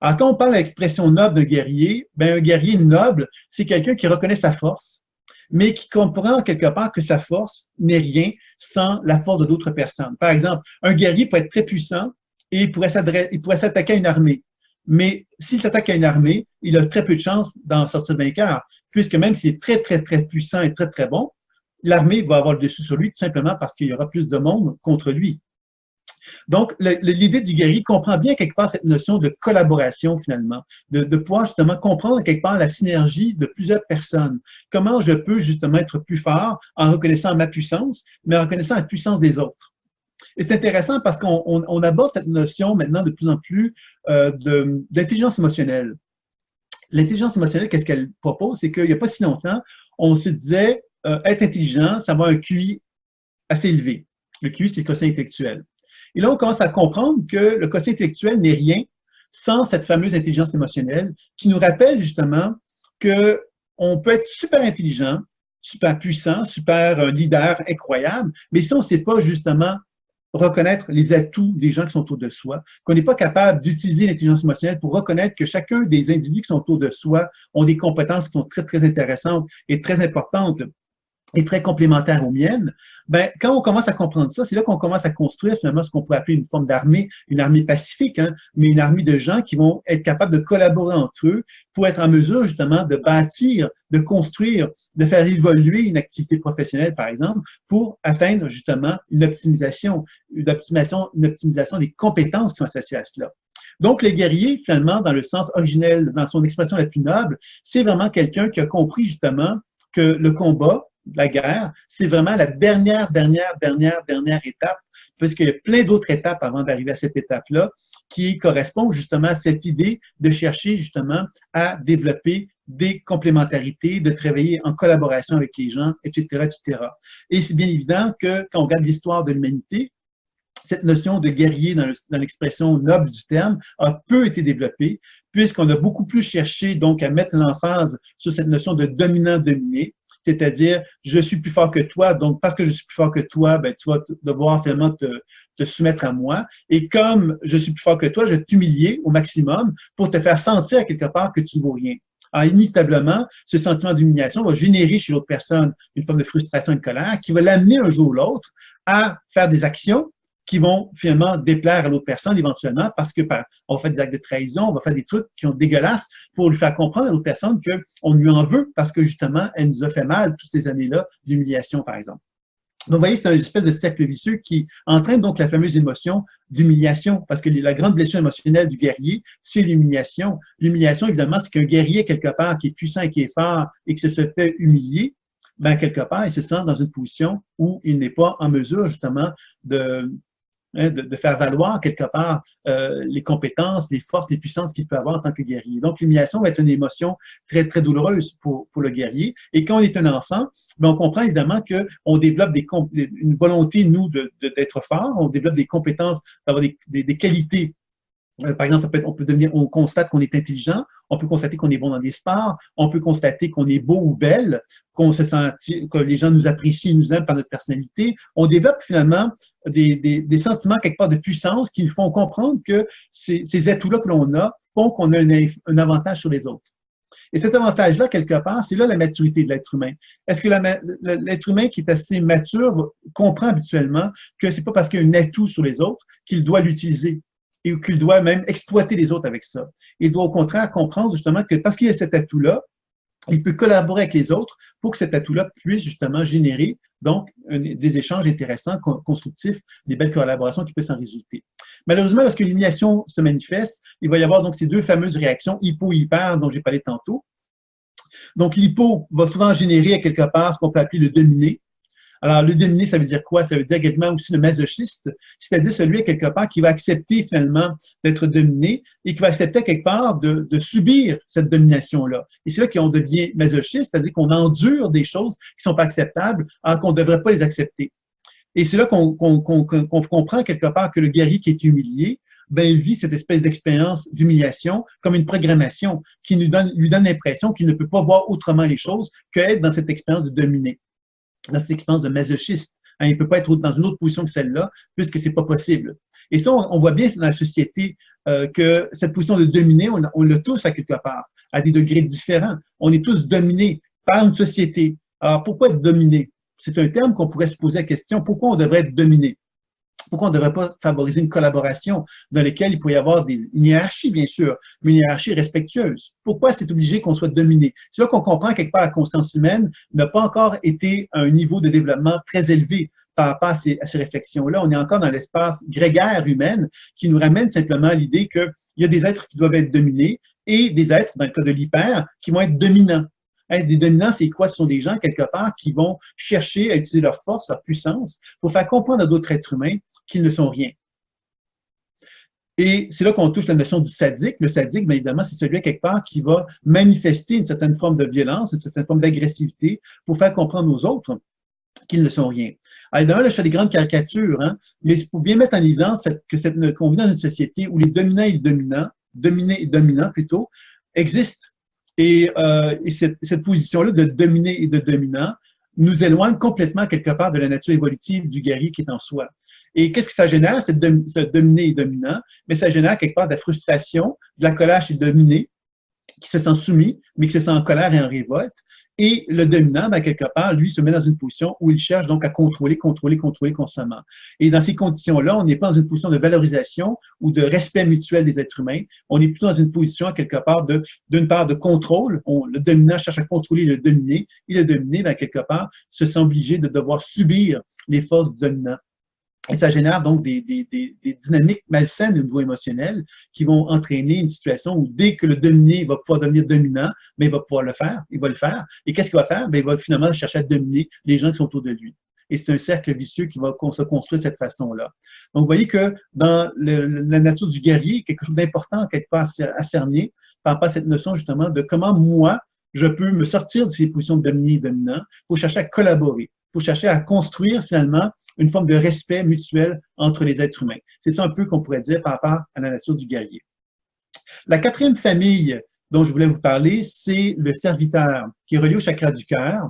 Alors, quand on parle de l'expression noble d'un guerrier, ben, un guerrier noble, c'est quelqu'un qui reconnaît sa force, mais qui comprend quelque part que sa force n'est rien sans la force de d'autres personnes. Par exemple, un guerrier peut être très puissant et il pourrait s'attaquer à une armée. Mais s'il s'attaque à une armée, il a très peu de chances d'en sortir vainqueur, puisque même s'il est très, très, très puissant et très, très bon, l'armée va avoir le dessus sur lui tout simplement parce qu'il y aura plus de monde contre lui. Donc, l'idée du guerrier comprend bien quelque part cette notion de collaboration finalement, de pouvoir justement comprendre quelque part la synergie de plusieurs personnes. Comment je peux justement être plus fort en reconnaissant ma puissance, mais en reconnaissant la puissance des autres. Et c'est intéressant parce qu'on aborde cette notion maintenant de plus en plus d'intelligence émotionnelle. L'intelligence émotionnelle, qu'est-ce qu'elle propose? C'est qu'il n'y a pas si longtemps, on se disait être intelligent, ça va un QI assez élevé. Le QI, c'est le quotient intellectuel. Et là, on commence à comprendre que le quotient intellectuel n'est rien sans cette fameuse intelligence émotionnelle qui nous rappelle justement qu'on peut être super intelligent, super puissant, super leader incroyable, mais si on ne sait pas justement reconnaître les atouts des gens qui sont autour de soi, qu'on n'est pas capable d'utiliser l'intelligence émotionnelle pour reconnaître que chacun des individus qui sont autour de soi ont des compétences qui sont très, très intéressantes et très importantes et très complémentaires aux miennes, ben, quand on commence à comprendre ça, c'est là qu'on commence à construire finalement ce qu'on pourrait appeler une forme d'armée, une armée pacifique, hein, mais une armée de gens qui vont être capables de collaborer entre eux pour être en mesure justement de bâtir, de construire, de faire évoluer une activité professionnelle, par exemple, pour atteindre justement une optimisation des compétences qui sont associées à cela. Donc, le guerrier, finalement, dans le sens originel, dans son expression la plus noble, c'est vraiment quelqu'un qui a compris justement que le combat, la guerre, c'est vraiment la dernière étape, puisqu'il y a plein d'autres étapes avant d'arriver à cette étape-là, qui correspond justement à cette idée de chercher justement à développer des complémentarités, de travailler en collaboration avec les gens, etc., etc. Et c'est bien évident que quand on regarde l'histoire de l'humanité, cette notion de guerrier dans l'expression noble du terme a peu été développée, puisqu'on a beaucoup plus cherché donc à mettre l'emphase sur cette notion de dominant-dominé, c'est-à-dire je suis plus fort que toi, donc parce que je suis plus fort que toi, ben, tu vas devoir finalement te soumettre à moi. Et comme je suis plus fort que toi, je vais t'humilier au maximum pour te faire sentir quelque part que tu ne vaux rien. Alors, inévitablement, ce sentiment d'humiliation va générer chez l'autre personne une forme de frustration et de colère qui va l'amener un jour ou l'autre à faire des actions qui vont finalement déplaire à l'autre personne éventuellement parce que on va faire des actes de trahison, on va faire des trucs qui sont dégueulasses pour lui faire comprendre à l'autre personne qu'on lui en veut parce que justement, elle nous a fait mal toutes ces années-là d'humiliation, par exemple. Donc, vous voyez, c'est une espèce de cercle vicieux qui entraîne donc la fameuse émotion d'humiliation, parce que la grande blessure émotionnelle du guerrier, c'est l'humiliation. L'humiliation, évidemment, c'est qu'un guerrier, quelque part, qui est puissant et qui est fort et qui se fait humilier, ben, quelque part, il se sent dans une position où il n'est pas en mesure, justement, de faire valoir quelque part les compétences, les forces, les puissances qu'il peut avoir en tant que guerrier. Donc, l'humiliation va être une émotion très, très douloureuse pour le guerrier. Et quand on est un enfant, ben, on comprend évidemment qu'on développe une volonté, nous, d'être fort, on développe des compétences, d'avoir des qualités Par exemple, on constate qu'on est intelligent, on peut constater qu'on est bon dans des sports, on peut constater qu'on est beau ou belle, que les gens nous apprécient, nous aiment par notre personnalité. On développe finalement des sentiments quelque part de puissance qui nous font comprendre que ces atouts-là que l'on a font qu'on a un avantage sur les autres. Et cet avantage-là, quelque part, c'est là la maturité de l'être humain. Est-ce que l'être humain qui est assez mature comprend habituellement que c'est pas parce qu'il y a un atout sur les autres qu'il doit l'utiliser et qu'il doit même exploiter les autres avec ça. Il doit au contraire comprendre justement que parce qu'il y a cet atout-là, il peut collaborer avec les autres pour que cet atout-là puisse justement générer donc des échanges intéressants, constructifs, des belles collaborations qui peuvent s'en résulter. Malheureusement, lorsque l'humiliation se manifeste, il va y avoir donc ces deux fameuses réactions hypo-hyper dont j'ai parlé tantôt. Donc, l'hypo va souvent générer à quelque part ce qu'on peut appeler le dominé. Alors, le dominé, ça veut dire quoi? Ça veut dire également aussi le masochiste, c'est-à-dire celui, à quelque part, qui va accepter finalement d'être dominé et qui va accepter, quelque part, de subir cette domination-là. Et c'est là qu'on devient masochiste, c'est-à-dire qu'on endure des choses qui ne sont pas acceptables, alors qu'on ne devrait pas les accepter. Et c'est là qu'on comprend, quelque part, que le guerrier qui est humilié, ben, il vit cette espèce d'expérience d'humiliation comme une programmation qui lui donne l'impression qu'il ne peut pas voir autrement les choses qu'être dans cette expérience de dominer, dans cette expérience de masochiste. Hein, il ne peut pas être dans une autre position que celle-là, puisque ce n'est pas possible. Et ça, on voit bien dans la société que cette position de dominer, on l'a tous à quelque part, à des degrés différents. On est tous dominés par une société. Alors, pourquoi être dominé? C'est un terme qu'on pourrait se poser la question, pourquoi on devrait être dominé? Pourquoi on ne devrait pas favoriser une collaboration dans laquelle il peut y avoir une hiérarchie, bien sûr, mais une hiérarchie respectueuse? Pourquoi c'est obligé qu'on soit dominé? C'est là qu'on comprend quelque part la conscience humaine n'a pas encore été à un niveau de développement très élevé par rapport à ces réflexions-là. On est encore dans l'espace grégaire humaine qui nous ramène simplement à l'idée qu'il y a des êtres qui doivent être dominés et des êtres, dans le cas de l'hyper, qui vont être dominants. Des dominants, c'est quoi? Ce sont des gens, quelque part, qui vont chercher à utiliser leur force, leur puissance, pour faire comprendre à d'autres êtres humains qu'ils ne sont rien. Et c'est là qu'on touche la notion du sadique. Le sadique, bien évidemment, c'est celui, quelque part, qui va manifester une certaine forme de violence, une certaine forme d'agressivité pour faire comprendre aux autres qu'ils ne sont rien. Alors, évidemment, là, je fais des grandes caricatures, hein, mais il faut bien mettre en évidence qu'on vit dans une société où les dominants et les dominés et dominants plutôt, existent. Et cette position-là de dominer et de dominant nous éloigne complètement quelque part de la nature évolutive du guerrier qui est en soi. Et qu'est-ce que ça génère, ce dominer et dominant? Mais ça génère quelque part de la frustration, de la colère chez le dominé, qui se sent soumis, mais qui se sent en colère et en révolte. Et le dominant, ben, quelque part, lui, se met dans une position où il cherche donc à contrôler constamment. Et dans ces conditions-là, on n'est pas dans une position de valorisation ou de respect mutuel des êtres humains. On est plutôt dans une position, quelque part, d'une part de contrôle. Le dominant cherche à contrôler le dominé, et le dominé, ben, quelque part, se sent obligé de devoir subir les forces du dominant. Et ça génère donc des dynamiques malsaines au niveau émotionnel qui vont entraîner une situation où dès que le dominé va pouvoir devenir dominant, bien, il va pouvoir le faire, il va le faire. Et qu'est-ce qu'il va faire? Bien, il va finalement chercher à dominer les gens qui sont autour de lui. Et c'est un cercle vicieux qui va se construire de cette façon-là. Donc, vous voyez que dans la nature du guerrier, quelque chose d'important, quelque part, à cerner par rapport à cette notion justement de comment moi, je peux me sortir de ces positions de dominé et dominant pour chercher à collaborer, pour chercher à construire finalement une forme de respect mutuel entre les êtres humains. C'est ça un peu qu'on pourrait dire par rapport à la nature du guerrier. La quatrième famille dont je voulais vous parler, c'est le serviteur, qui est relié au chakra du cœur.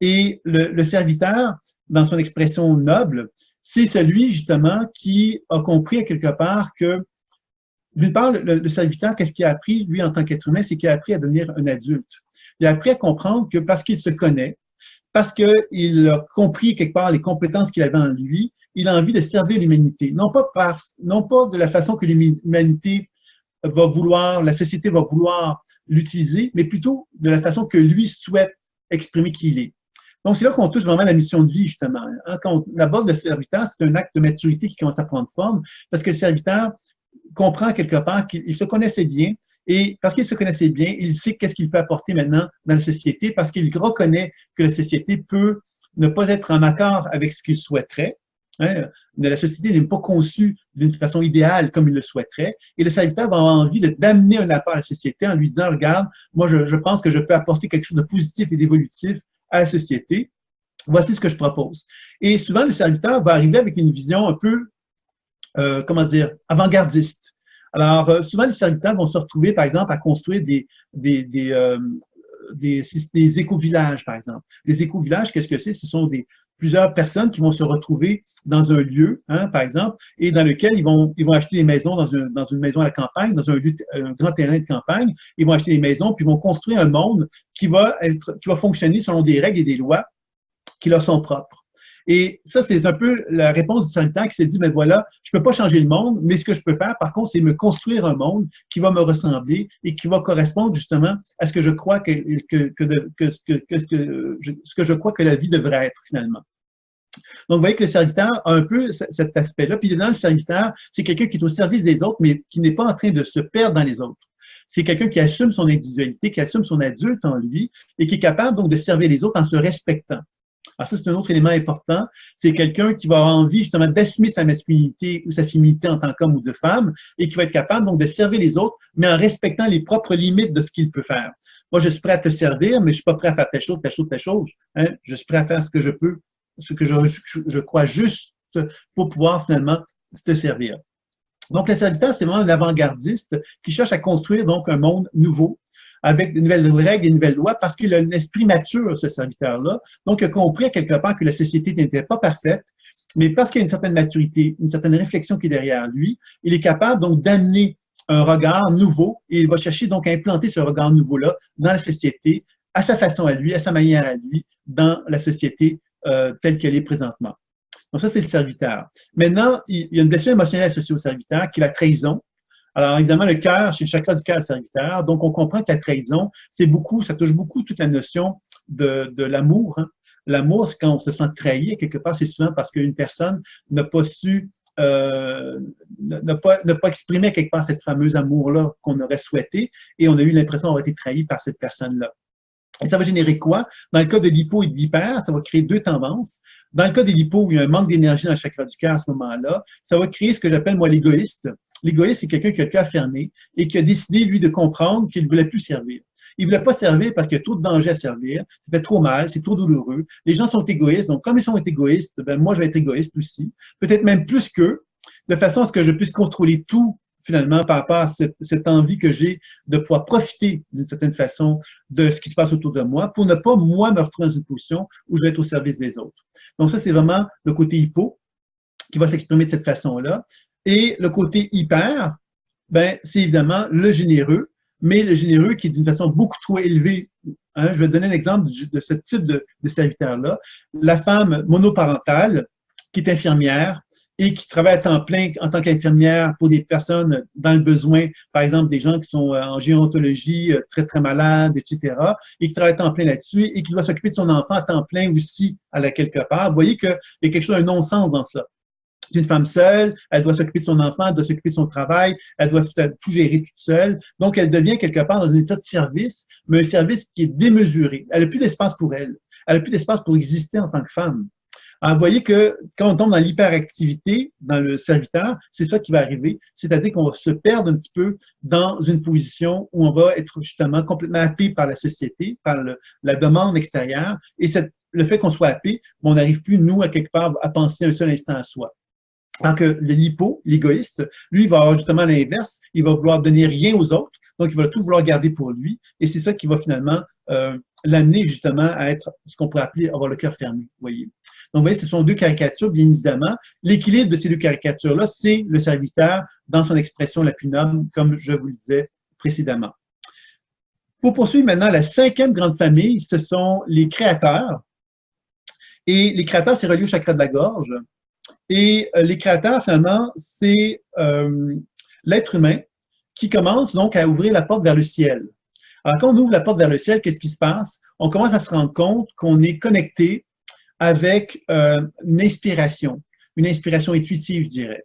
Et le serviteur, dans son expression noble, c'est celui justement qui a compris à quelque part que, d'une part, le serviteur, qu'est-ce qu'il a appris, lui, en tant qu'être humain, c'est qu'il a appris à devenir un adulte. Il a appris à comprendre que parce qu'il se connaît, parce qu'il a compris quelque part les compétences qu'il avait en lui, il a envie de servir l'humanité. Non pas de la façon que l'humanité va vouloir, la société va vouloir l'utiliser, mais plutôt de la façon que lui souhaite exprimer qui il est. Donc, c'est là qu'on touche vraiment à la mission de vie, justement. Quand on aborde le serviteur, c'est un acte de maturité qui commence à prendre forme, parce que le serviteur comprend quelque part qu'il se connaissait bien, et parce qu'il se connaissait bien, il sait qu'est-ce qu'il peut apporter maintenant dans la société, parce qu'il reconnaît que la société peut ne pas être en accord avec ce qu'il souhaiterait. Hein. La société n'est pas conçue d'une façon idéale comme il le souhaiterait. Et le serviteur va avoir envie d'amener un apport à la société en lui disant, regarde, moi je pense que je peux apporter quelque chose de positif et d'évolutif à la société. Voici ce que je propose. Et souvent, le serviteur va arriver avec une vision un peu, comment dire, avant-gardiste. Alors, souvent, les serviteurs vont se retrouver, par exemple, à construire des éco-villages, par exemple. Des éco-villages, qu'est-ce que c'est? Ce sont plusieurs personnes qui vont se retrouver dans un lieu, hein, par exemple, et dans lequel ils vont acheter des maisons dans une maison à la campagne, dans un grand terrain de campagne. Ils vont acheter des maisons, puis ils vont construire un monde qui va fonctionner selon des règles et des lois qui leur sont propres. Et ça, c'est un peu la réponse du serviteur qui s'est dit, mais voilà, je ne peux pas changer le monde, mais ce que je peux faire, par contre, c'est me construire un monde qui va me ressembler et qui va correspondre justement à ce que je crois que je crois que la vie devrait être finalement. Donc, vous voyez que le serviteur a un peu cet aspect-là. Puis, dans le serviteur, c'est quelqu'un qui est au service des autres, mais qui n'est pas en train de se perdre dans les autres. C'est quelqu'un qui assume son individualité, qui assume son adulte en lui et qui est capable donc de servir les autres en se respectant. Alors ça, c'est un autre élément important. C'est quelqu'un qui va avoir envie justement d'assumer sa masculinité ou sa féminité en tant qu'homme ou de femme et qui va être capable donc de servir les autres, mais en respectant les propres limites de ce qu'il peut faire. Moi, je suis prêt à te servir, mais je ne suis pas prêt à faire telle chose, telle chose, telle chose. Hein? Je suis prêt à faire ce que je peux, ce que je crois juste pour pouvoir finalement te servir. Donc, le serviteur, c'est vraiment un avant-gardiste qui cherche à construire donc un monde nouveau, avec de nouvelles règles et de nouvelles lois, parce qu'il a un esprit mature, ce serviteur-là. Donc, il a compris à quelque part que la société n'était pas parfaite, mais parce qu'il y a une certaine maturité, une certaine réflexion qui est derrière lui, il est capable donc d'amener un regard nouveau et il va chercher donc à implanter ce regard nouveau-là dans la société, à sa façon à lui, à sa manière à lui, dans la société telle qu'elle est présentement. Donc, ça, c'est le serviteur. Maintenant, il y a une blessure émotionnelle associée au serviteur, qui est la trahison. Alors, évidemment, le cœur, c'est le chakra du cœur, le serviteur. Donc, on comprend que la trahison, ça touche beaucoup toute la notion de l'amour. Hein. L'amour, c'est quand on se sent trahi, quelque part, c'est souvent parce qu'une personne n'a pas su, n'a pas exprimé quelque part cette fameuse amour-là qu'on aurait souhaité et on a eu l'impression d'avoir été trahi par cette personne-là. Et ça va générer quoi? Dans le cas de l'hypo et de l'hyper, ça va créer deux tendances. Dans le cas de l'hypo, où il y a un manque d'énergie dans le chakra du cœur à ce moment-là, ça va créer ce que j'appelle, moi, l'égoïste. L'égoïste, c'est quelqu'un qui a le cœur fermé et qui a décidé, lui, de comprendre qu'il ne voulait plus servir. Il ne voulait pas servir parce qu'il y a trop de danger à servir, c'était trop mal, c'est trop douloureux. Les gens sont égoïstes, donc comme ils sont égoïstes, ben moi, je vais être égoïste aussi, peut-être même plus qu'eux, de façon à ce que je puisse contrôler tout, finalement, par rapport à cette envie que j'ai de pouvoir profiter, d'une certaine façon, de ce qui se passe autour de moi, pour ne pas, moi, me retrouver dans une position où je vais être au service des autres. Donc ça, c'est vraiment le côté hypo qui va s'exprimer de cette façon-là. Et le côté hyper, ben, c'est évidemment le généreux, mais le généreux qui est d'une façon beaucoup trop élevée. Hein, je vais donner un exemple de ce type de serviteur-là. La femme monoparentale qui est infirmière et qui travaille à temps plein en tant qu'infirmière pour des personnes dans le besoin, par exemple des gens qui sont en gérontologie, très, très malades, etc., et qui travaille à temps plein là-dessus et qui doit s'occuper de son enfant à temps plein aussi, à la quelque part. Vous voyez qu'il y a quelque chose, un non-sens dans cela. C'est une femme seule, elle doit s'occuper de son enfant, elle doit s'occuper de son travail, elle doit tout gérer toute seule. Donc, elle devient quelque part dans un état de service, mais un service qui est démesuré. Elle n'a plus d'espace pour elle. Elle n'a plus d'espace pour exister en tant que femme. Alors, vous voyez que quand on tombe dans l'hyperactivité, dans le serviteur, c'est ça qui va arriver. C'est-à-dire qu'on va se perdre un petit peu dans une position où on va être justement complètement happé par la société, par la demande extérieure. Et le fait qu'on soit happé, on n'arrive plus, nous, à quelque part, à penser un seul instant à soi. Alors que l'hypo, l'égoïste, lui, il va avoir justement l'inverse. Il va vouloir donner rien aux autres, donc il va tout vouloir garder pour lui. Et c'est ça qui va finalement l'amener justement à être ce qu'on pourrait appeler avoir le cœur fermé. Vous voyez. Donc, vous voyez, ce sont deux caricatures, bien évidemment. L'équilibre de ces deux caricatures-là, c'est le serviteur dans son expression la plus noble, comme je vous le disais précédemment. Pour poursuivre maintenant, la cinquième grande famille, ce sont les créateurs. Et les créateurs, c'est relié au chakra de la gorge. Et les créateurs, finalement, c'est l'être humain qui commence donc à ouvrir la porte vers le ciel. Alors, quand on ouvre la porte vers le ciel, qu'est-ce qui se passe? On commence à se rendre compte qu'on est connecté avec une inspiration intuitive, je dirais.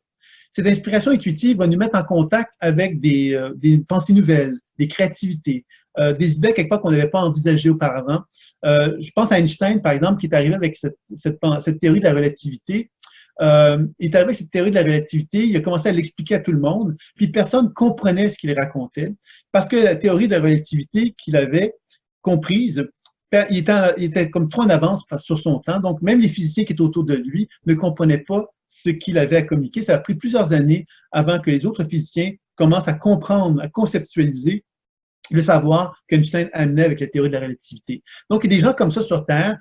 Cette inspiration intuitive va nous mettre en contact avec des pensées nouvelles, des créativités, des idées quelque part qu'on n'avait pas envisagées auparavant. Je pense à Einstein, par exemple, qui est arrivé avec cette théorie de la relativité. Il est arrivé avec cette théorie de la relativité, il a commencé à l'expliquer à tout le monde, puis personne ne comprenait ce qu'il racontait, parce que la théorie de la relativité qu'il avait comprise, il était comme trop en avance sur son temps, donc même les physiciens qui étaient autour de lui ne comprenaient pas ce qu'il avait à communiquer. Ça a pris plusieurs années avant que les autres physiciens commencent à comprendre, à conceptualiser le savoir qu'Einstein amenait avec la théorie de la relativité. Donc, il y a des gens comme ça sur Terre,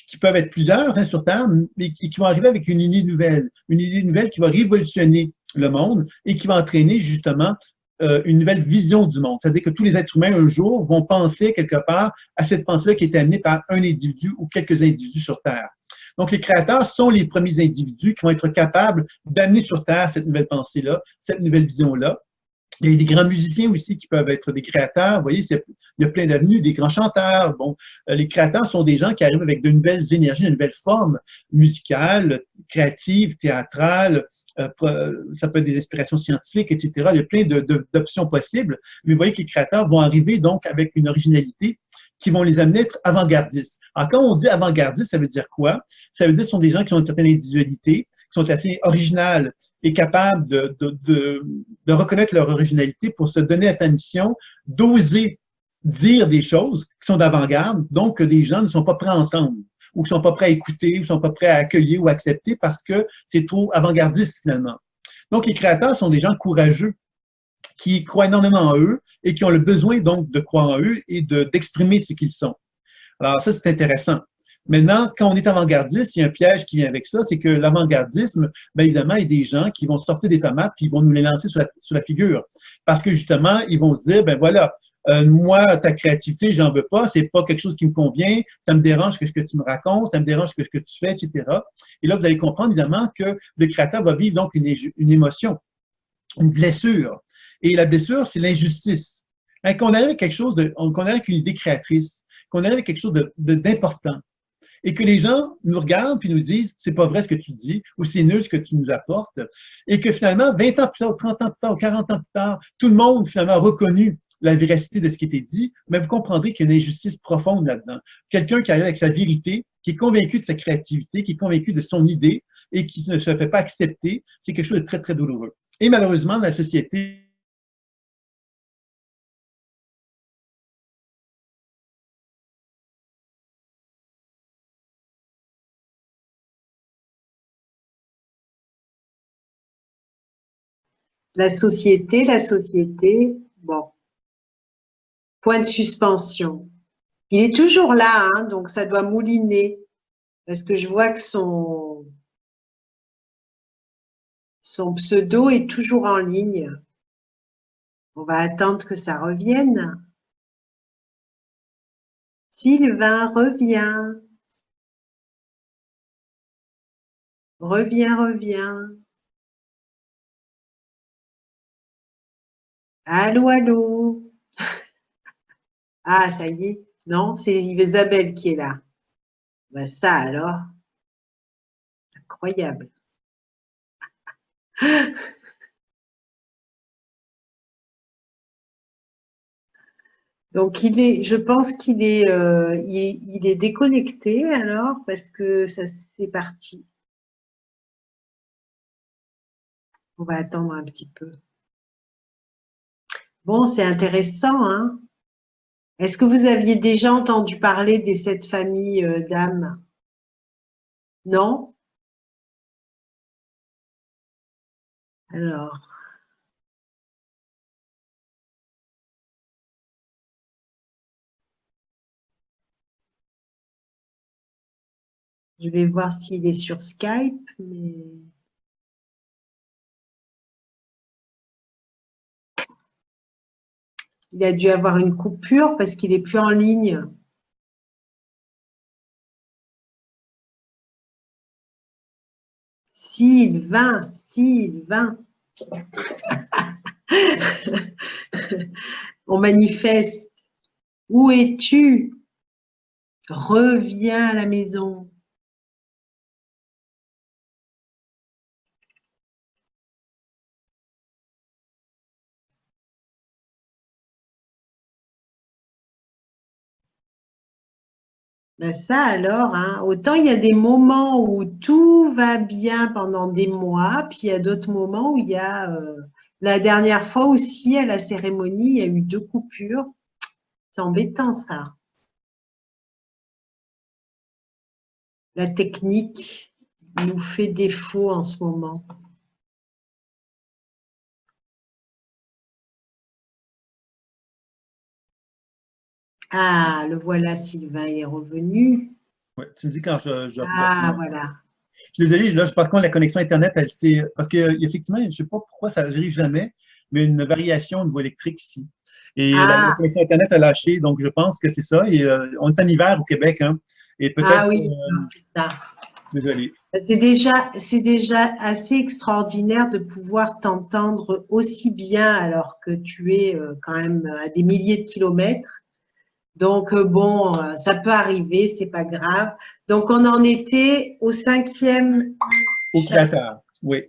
qui peuvent être plusieurs sur Terre, mais qui vont arriver avec une idée nouvelle qui va révolutionner le monde et qui va entraîner justement une nouvelle vision du monde. C'est-à-dire que tous les êtres humains, un jour, vont penser quelque part à cette pensée-là qui est amenée par un individu ou quelques individus sur Terre. Donc, les créateurs sont les premiers individus qui vont être capables d'amener sur Terre cette nouvelle pensée-là, cette nouvelle vision-là. Il y a des grands musiciens aussi qui peuvent être des créateurs. Vous voyez, il y a plein d'avenues, des grands chanteurs. Bon, les créateurs sont des gens qui arrivent avec de nouvelles énergies, de nouvelles formes musicales, créatives, théâtrales. Ça peut être des inspirations scientifiques, etc. Il y a plein d'options possibles. Mais vous voyez que les créateurs vont arriver donc avec une originalité qui vont les amener à être avant-gardistes. Alors, quand on dit avant-gardiste, ça veut dire quoi? Ça veut dire que ce sont des gens qui ont une certaine individualité, qui sont assez originales et capables de reconnaître leur originalité pour se donner à la mission d'oser dire des choses qui sont d'avant-garde, donc que des gens ne sont pas prêts à entendre, ou qui ne sont pas prêts à écouter, ou ne sont pas prêts à accueillir ou accepter parce que c'est trop avant-gardiste finalement. Donc, les créateurs sont des gens courageux qui croient énormément en eux et qui ont le besoin donc de croire en eux et d'exprimer ce qu'ils sont. Alors ça, c'est intéressant. Maintenant, quand on est avant-gardiste, il y a un piège qui vient avec ça, c'est que l'avant-gardisme, bien évidemment, il y a des gens qui vont sortir des tomates puis ils vont nous les lancer sur la figure. Parce que justement, ils vont se dire, ben voilà, moi, ta créativité, j'en veux pas, c'est pas quelque chose qui me convient, ça me dérange que ce que tu me racontes, ça me dérange que ce que tu fais, etc. Et là, vous allez comprendre évidemment que le créateur va vivre donc une émotion, une blessure. Et la blessure, c'est l'injustice. Hein, qu'on arrive avec quelque chose qu'on arrive avec une idée créatrice, qu'on arrive avec quelque chose d'important, et que les gens nous regardent puis nous disent c'est pas vrai ce que tu dis ou c'est nul ce que tu nous apportes, et que finalement, 20 ans plus tard, 30 ans plus tard, 40 ans plus tard, tout le monde finalement a reconnu la véracité de ce qui était dit, mais vous comprendrez qu'il y a une injustice profonde là-dedans. Quelqu'un qui arrive avec sa vérité, qui est convaincu de sa créativité, qui est convaincu de son idée et qui ne se fait pas accepter, c'est quelque chose de très, très douloureux. Et malheureusement, dans la société, la société, bon, point de suspension. Il est toujours là, hein, donc ça doit mouliner, parce que je vois que son pseudo est toujours en ligne. On va attendre que ça revienne. Sylvain, reviens. Reviens, reviens. Allô, allô. Ah, ça y est. Non, c'est Isabelle qui est là. Ben ça alors, incroyable. Donc je pense il est déconnecté alors parce que ça c'est parti. On va attendre un petit peu. Bon, c'est intéressant, hein. Est-ce que vous aviez déjà entendu parler des 7 familles d'âmes? Non? Alors, je vais voir s'il est sur Skype, mais il a dû avoir une coupure parce qu'il n'est plus en ligne. Sylvain, Sylvain. On manifeste. Où es-tu? Reviens à la maison. Ben ça alors, hein, autant il y a des moments où tout va bien pendant des mois, puis il y a d'autres moments où il y a la dernière fois aussi à la cérémonie, il y a eu 2 coupures. C'est embêtant ça. La technique nous fait défaut en ce moment. Ah, le voilà, Sylvain est revenu. Ouais, tu me dis quand je reviens. Ah, voilà. Je suis désolé, là, par contre, la connexion Internet, elle, parce qu'effectivement, je ne sais pas pourquoi ça n'arrive jamais, mais une variation au niveau électrique ici. Et la Ah, connexion Internet a lâché, donc je pense que c'est ça. Et on est en hiver au Québec, hein, et ah peut-être, oui, non, c'est ça. désolé. C'est déjà assez extraordinaire de pouvoir t'entendre aussi bien alors que tu es quand même à des milliers de kilomètres. Donc bon, ça peut arriver, c'est pas grave. Donc on en était au cinquième Au chapitre. créateur, oui.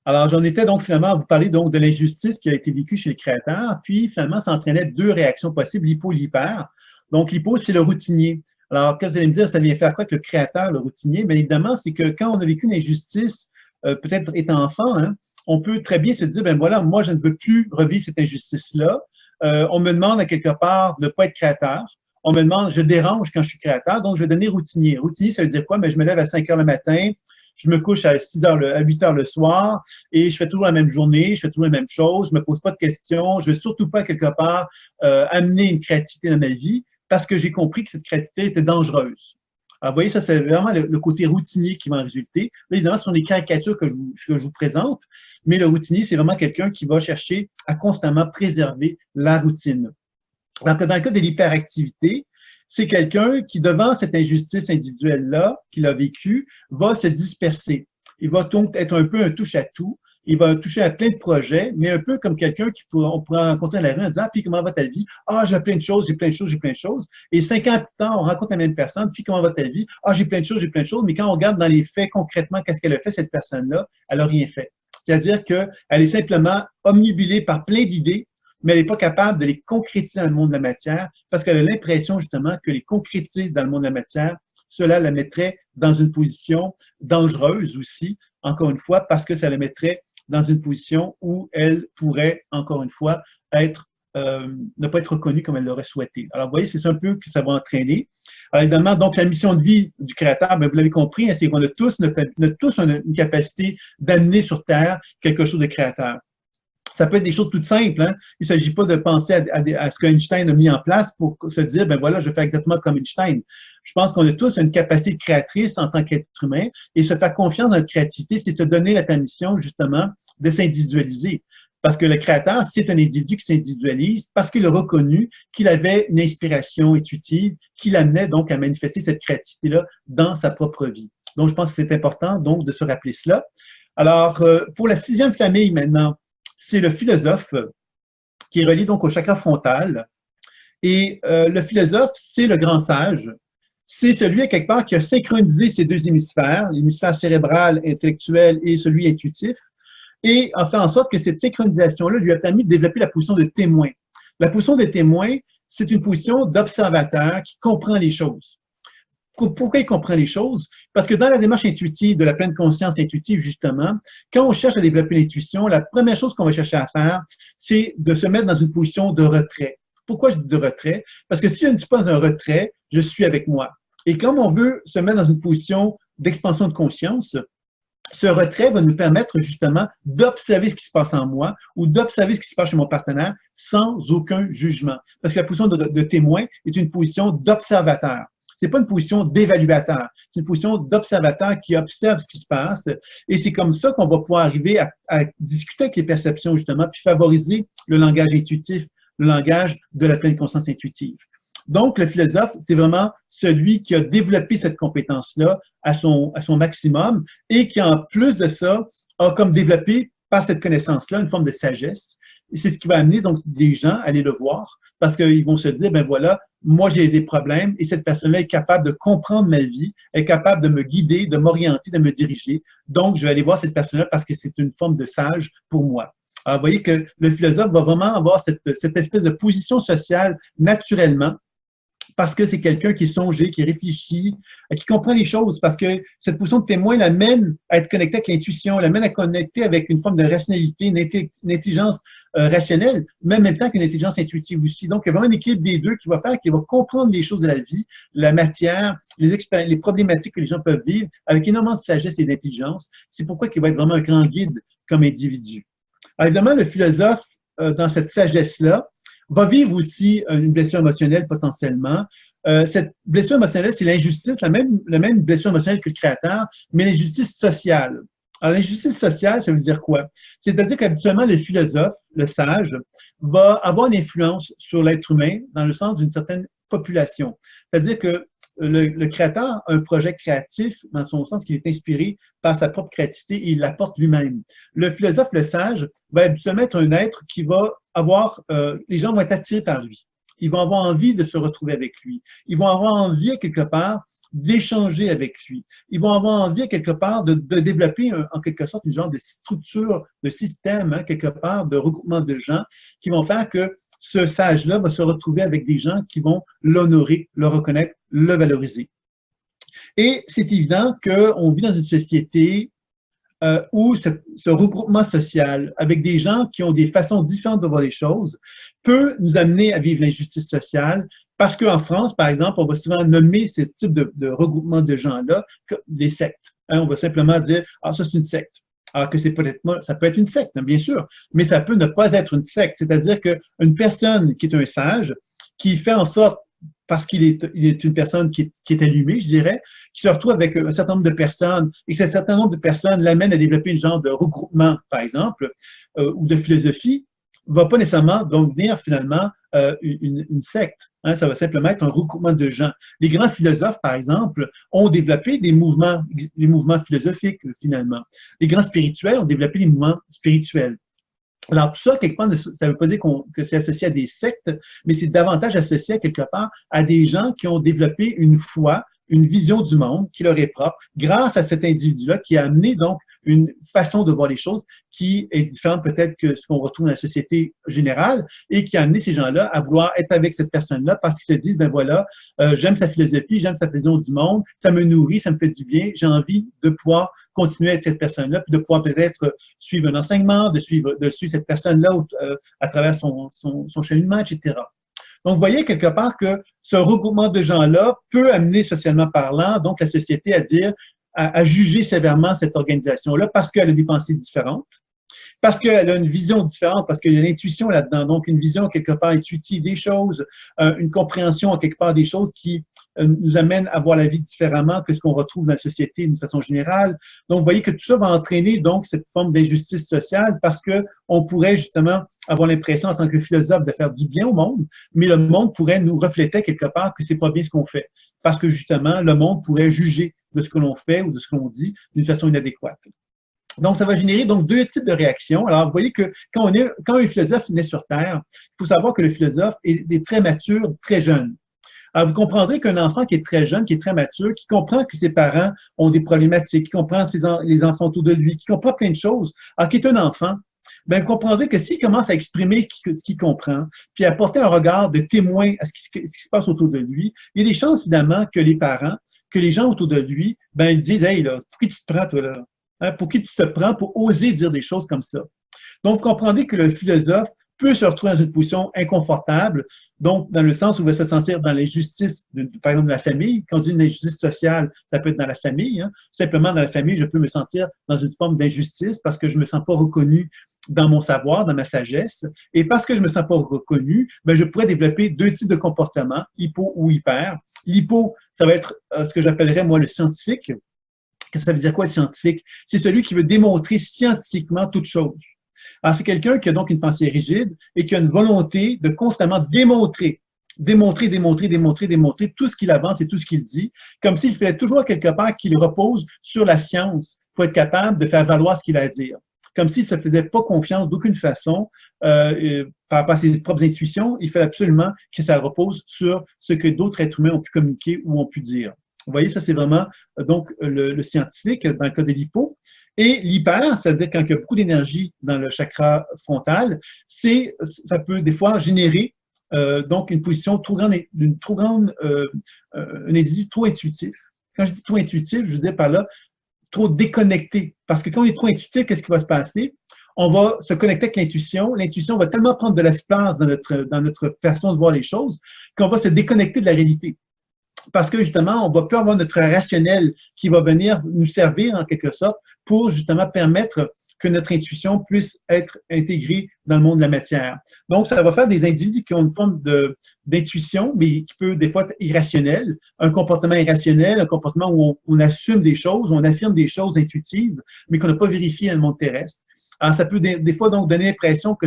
Alors, j'en étais donc finalement à vous parler donc de l'injustice qui a été vécue chez le créateur, puis finalement, ça entraînait deux réactions possibles, l'hypo et l'hyper. Donc, l'hypo, c'est le routinier. Alors, que vous allez me dire, ça vient faire quoi avec le créateur, le routinier? Bien évidemment, c'est que quand on a vécu une injustice, peut-être étant enfant, hein, on peut très bien se dire, ben voilà, moi, je ne veux plus revivre cette injustice-là. On me demande à quelque part de ne pas être créateur. On me demande, je dérange quand je suis créateur, donc je vais donner routinier. Routinier, ça veut dire quoi? Mais je me lève à 5 heures le matin, je me couche à 6 heures, à 8 heures le soir et je fais toujours la même journée, je fais toujours la même chose, je ne me pose pas de questions, je ne veux surtout pas quelque part amener une créativité dans ma vie parce que j'ai compris que cette créativité était dangereuse. Alors, vous voyez, ça, c'est vraiment le côté routinier qui va en résulter. Là, évidemment, ce sont des caricatures que je vous présente, mais le routinier, c'est vraiment quelqu'un qui va chercher à constamment préserver la routine. Alors que dans le cas de l'hyperactivité, c'est quelqu'un qui, devant cette injustice individuelle-là qu'il a vécue, va se disperser. Il va donc être un peu un touche-à-tout. Il va toucher à plein de projets, mais un peu comme quelqu'un on pourrait rencontrer dans la rue en disant, ah, puis comment va ta vie? Ah, j'ai plein de choses, j'ai plein de choses, j'ai plein de choses. Et 5 ans plus tard, on rencontre la même personne, puis comment va ta vie? Ah, j'ai plein de choses, j'ai plein de choses. Mais quand on regarde dans les faits concrètement, qu'est-ce qu'elle a fait, cette personne-là? Elle n'a rien fait. C'est-à-dire qu'elle est simplement omnibulée par plein d'idées, mais elle n'est pas capable de les concrétiser dans le monde de la matière parce qu'elle a l'impression justement que les concrétiser dans le monde de la matière, cela la mettrait dans une position dangereuse aussi, encore une fois, parce que ça la mettrait dans une position où elle pourrait, encore une fois, ne pas être reconnue comme elle l'aurait souhaité. Alors, vous voyez, c'est un peu que ça va entraîner. Alors, évidemment, donc, la mission de vie du créateur, bien, vous l'avez compris, hein, c'est qu'on a tous une capacité d'amener sur Terre quelque chose de créateur. Ça peut être des choses toutes simples. Hein? Il ne s'agit pas de penser à ce qu'Einstein a mis en place pour se dire, ben voilà, je fais exactement comme Einstein. Je pense qu'on a tous une capacité créatrice en tant qu'être humain et se faire confiance dans notre créativité, c'est se donner la permission, justement, de s'individualiser. Parce que le créateur, c'est un individu qui s'individualise parce qu'il a reconnu qu'il avait une inspiration intuitive qui l'amenait donc à manifester cette créativité-là dans sa propre vie. Donc, je pense que c'est important donc de se rappeler cela. Alors, pour la sixième famille maintenant, c'est le philosophe qui est relié donc au chakra frontal. Et le philosophe, c'est le grand sage. C'est celui, à quelque part, qui a synchronisé ces deux hémisphères, l'hémisphère cérébral, intellectuel et celui intuitif, et a fait en sorte que cette synchronisation-là lui a permis de développer la position de témoin. La position de témoin, c'est une position d'observateur qui comprend les choses. Pourquoi il comprend les choses? Parce que dans la démarche intuitive, de la pleine conscience intuitive, justement, quand on cherche à développer l'intuition, la première chose qu'on va chercher à faire, c'est de se mettre dans une position de retrait. Pourquoi je dis de retrait? Parce que si je ne suis pas dans un retrait, je suis avec moi. Et comme on veut se mettre dans une position d'expansion de conscience, ce retrait va nous permettre justement d'observer ce qui se passe en moi ou d'observer ce qui se passe chez mon partenaire sans aucun jugement. Parce que la position de témoin est une position d'observateur. Ce n'est pas une position d'évaluateur, c'est une position d'observateur qui observe ce qui se passe. Et c'est comme ça qu'on va pouvoir arriver à discuter avec les perceptions, justement, puis favoriser le langage intuitif, le langage de la pleine conscience intuitive. Donc, le philosophe, c'est vraiment celui qui a développé cette compétence-là à son maximum et qui, en plus de ça, a comme développé par cette connaissance-là une forme de sagesse. Et c'est ce qui va amener donc des gens à aller le voir parce qu'ils vont se dire, ben voilà, moi j'ai des problèmes et cette personne-là est capable de comprendre ma vie, est capable de me guider, de m'orienter, de me diriger. Donc, je vais aller voir cette personne-là parce que c'est une forme de sage pour moi. Alors, vous voyez que le philosophe va vraiment avoir cette espèce de position sociale naturellement parce que c'est quelqu'un qui est songé, qui réfléchit, qui comprend les choses, parce que cette position de témoin l'amène à être connecté avec l'intuition, l'amène à connecter avec une forme de rationalité, une intelligence rationnelle, mais en même temps qu'une intelligence intuitive aussi. Donc, il y a vraiment une équilibre des deux qui va faire qu'il va comprendre les choses de la vie, la matière, les problématiques que les gens peuvent vivre avec énormément de sagesse et d'intelligence. C'est pourquoi il va être vraiment un grand guide comme individu. Alors, évidemment, le philosophe, dans cette sagesse-là, va vivre aussi une blessure émotionnelle potentiellement. Cette blessure émotionnelle, c'est l'injustice, la même blessure émotionnelle que le créateur, mais l'injustice sociale. Alors, l'injustice sociale, ça veut dire quoi? C'est-à-dire qu'habituellement, le philosophe, le sage, va avoir une influence sur l'être humain dans le sens d'une certaine population. C'est-à-dire que le créateur a un projet créatif dans son sens qu'il est inspiré par sa propre créativité et il l'apporte lui-même. Le philosophe, le sage, va habituellement être un être qui va avoir, les gens vont être attirés par lui. Ils vont avoir envie de se retrouver avec lui. Ils vont avoir envie, quelque part, d'échanger avec lui. Ils vont avoir envie, quelque part, de développer, en quelque sorte, une genre de structure, de système, hein, quelque part, de regroupement de gens qui vont faire que ce sage-là va se retrouver avec des gens qui vont l'honorer, le reconnaître, le valoriser. Et c'est évident qu'on vit dans une société où ce regroupement social avec des gens qui ont des façons différentes de voir les choses peut nous amener à vivre l'injustice sociale parce qu'en France, par exemple, on va souvent nommer ce type de regroupement de gens-là des sectes. Hein, on va simplement dire « Ah, ça c'est une secte ». Alors que c'est peut-être, ça peut être une secte, bien sûr, mais ça peut ne pas être une secte. C'est-à-dire qu'une personne qui est un sage, qui fait en sorte, parce qu'il est une personne qui est allumée, je dirais, qui se retrouve avec un certain nombre de personnes, et que ce certain nombre de personnes l'amène à développer un genre de regroupement, par exemple, ou de philosophie, ne va pas nécessairement donc devenir finalement une secte. Hein, ça va simplement être un regroupement de gens. Les grands philosophes, par exemple, ont développé des mouvements philosophiques, finalement. Les grands spirituels ont développé des mouvements spirituels. Alors, tout ça, quelque part, ça ne veut pas dire que c'est associé à des sectes, mais c'est davantage associé, quelque part, à des gens qui ont développé une foi, une vision du monde qui leur est propre, grâce à cet individu-là qui a amené donc une façon de voir les choses qui est différente peut-être que ce qu'on retrouve dans la société générale et qui a amené ces gens-là à vouloir être avec cette personne-là parce qu'ils se disent, ben voilà, j'aime sa philosophie, j'aime sa vision du monde, ça me nourrit, ça me fait du bien, j'ai envie de pouvoir continuer avec cette personne-là, puis de pouvoir peut-être suivre un enseignement, de suivre cette personne-là à travers son cheminement, etc. Donc, vous voyez quelque part que ce regroupement de gens-là peut amener, socialement parlant, donc la société à dire, à juger sévèrement cette organisation-là parce qu'elle a des pensées différentes, parce qu'elle a une vision différente, parce qu'il y a une intuition là-dedans, donc une vision quelque part intuitive des choses, une compréhension quelque part des choses qui nous amène à voir la vie différemment que ce qu'on retrouve dans la société d'une façon générale. Donc, vous voyez que tout ça va entraîner donc cette forme d'injustice sociale parce qu'on pourrait justement avoir l'impression en tant que philosophe de faire du bien au monde, mais le monde pourrait nous refléter quelque part que c'est pas bien ce qu'on fait parce que justement, le monde pourrait juger de ce que l'on fait ou de ce que l'on dit d'une façon inadéquate. Donc, ça va générer donc deux types de réactions. Alors, vous voyez que quand un philosophe naît sur Terre, il faut savoir que le philosophe est très mature, très jeune. Alors, vous comprendrez qu'un enfant qui est très jeune, qui est très mature, qui comprend que ses parents ont des problématiques, qui comprend les enfants autour de lui, qui comprend plein de choses, alors qui est un enfant, bien, vous comprendrez que s'il commence à exprimer ce qu'il comprend, puis à porter un regard de témoin à ce qui se passe autour de lui, il y a des chances, évidemment, que les parents, que les gens autour de lui, ben, ils disent « Hey, là, pour qui tu te prends, toi, là? Hein, pour qui tu te prends pour oser dire des choses comme ça? » Donc, vous comprendrez que le philosophe peut se retrouver dans une position inconfortable, donc dans le sens où il va se sentir dans l'injustice, par exemple, de la famille. Quand on dit une injustice sociale, ça peut être dans la famille. Hein. Simplement, dans la famille, je peux me sentir dans une forme d'injustice parce que je ne me sens pas reconnu dans mon savoir, dans ma sagesse. Et parce que je ne me sens pas reconnu, ben, je pourrais développer deux types de comportements, hypo ou hyper. L'hypo, ça va être ce que j'appellerais, moi, le scientifique. Ça veut dire quoi, le scientifique? C'est celui qui veut démontrer scientifiquement toute chose. Alors, c'est quelqu'un qui a donc une pensée rigide et qui a une volonté de constamment démontrer tout ce qu'il avance et tout ce qu'il dit, comme s'il fallait toujours quelque part qu'il repose sur la science pour être capable de faire valoir ce qu'il a à dire. Comme s'il ne se faisait pas confiance d'aucune façon par rapport à ses propres intuitions, il fallait absolument que ça repose sur ce que d'autres êtres humains ont pu communiquer ou ont pu dire. Vous voyez, ça c'est vraiment donc le scientifique dans le cas de l'hypo. Et l'hyper, c'est-à-dire quand il y a beaucoup d'énergie dans le chakra frontal, ça peut des fois générer donc une position trop grande, un individu trop intuitif. Quand je dis trop intuitif, je veux dire par là trop déconnecté. Parce que quand on est trop intuitif, qu'est-ce qui va se passer? On va se connecter avec l'intuition. L'intuition va tellement prendre de l'espace dans notre façon de voir les choses qu'on va se déconnecter de la réalité. Parce que justement, on va plus avoir notre rationnel qui va venir nous servir en quelque sorte pour justement permettre que notre intuition puisse être intégrée dans le monde de la matière. Donc, ça va faire des individus qui ont une forme d'intuition, mais qui peut des fois être irrationnelle, un comportement irrationnel, un comportement où on assume des choses, on affirme des choses intuitives, mais qu'on n'a pas vérifiées dans le monde terrestre. Alors, ça peut des fois donc donner l'impression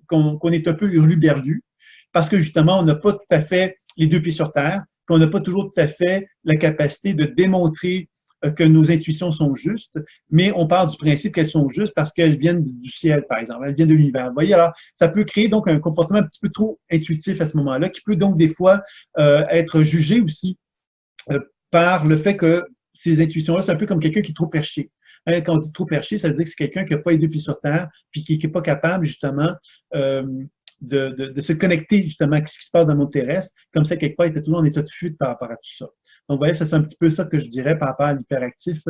qu'on est un peu hurluberlu, parce que justement, on n'a pas tout à fait les deux pieds sur terre, qu'on n'a pas toujours tout à fait la capacité de démontrer que nos intuitions sont justes, mais on part du principe qu'elles sont justes parce qu'elles viennent du ciel, par exemple, elles viennent de l'univers. Vous voyez, alors, ça peut créer donc un comportement un petit peu trop intuitif à ce moment-là, qui peut donc des fois être jugé aussi par le fait que ces intuitions-là, c'est un peu comme quelqu'un qui est trop perché. Hein, quand on dit trop perché, ça veut dire que c'est quelqu'un qui n'a pas les deux pieds sur terre, puis qui n'est pas capable, justement, de se connecter, justement, à ce qui se passe dans le monde terrestre, comme ça, quelque part, il était toujours en état de fuite par rapport à tout ça. Donc, vous voyez, c'est un petit peu ça que je dirais par rapport à l'hyperactif,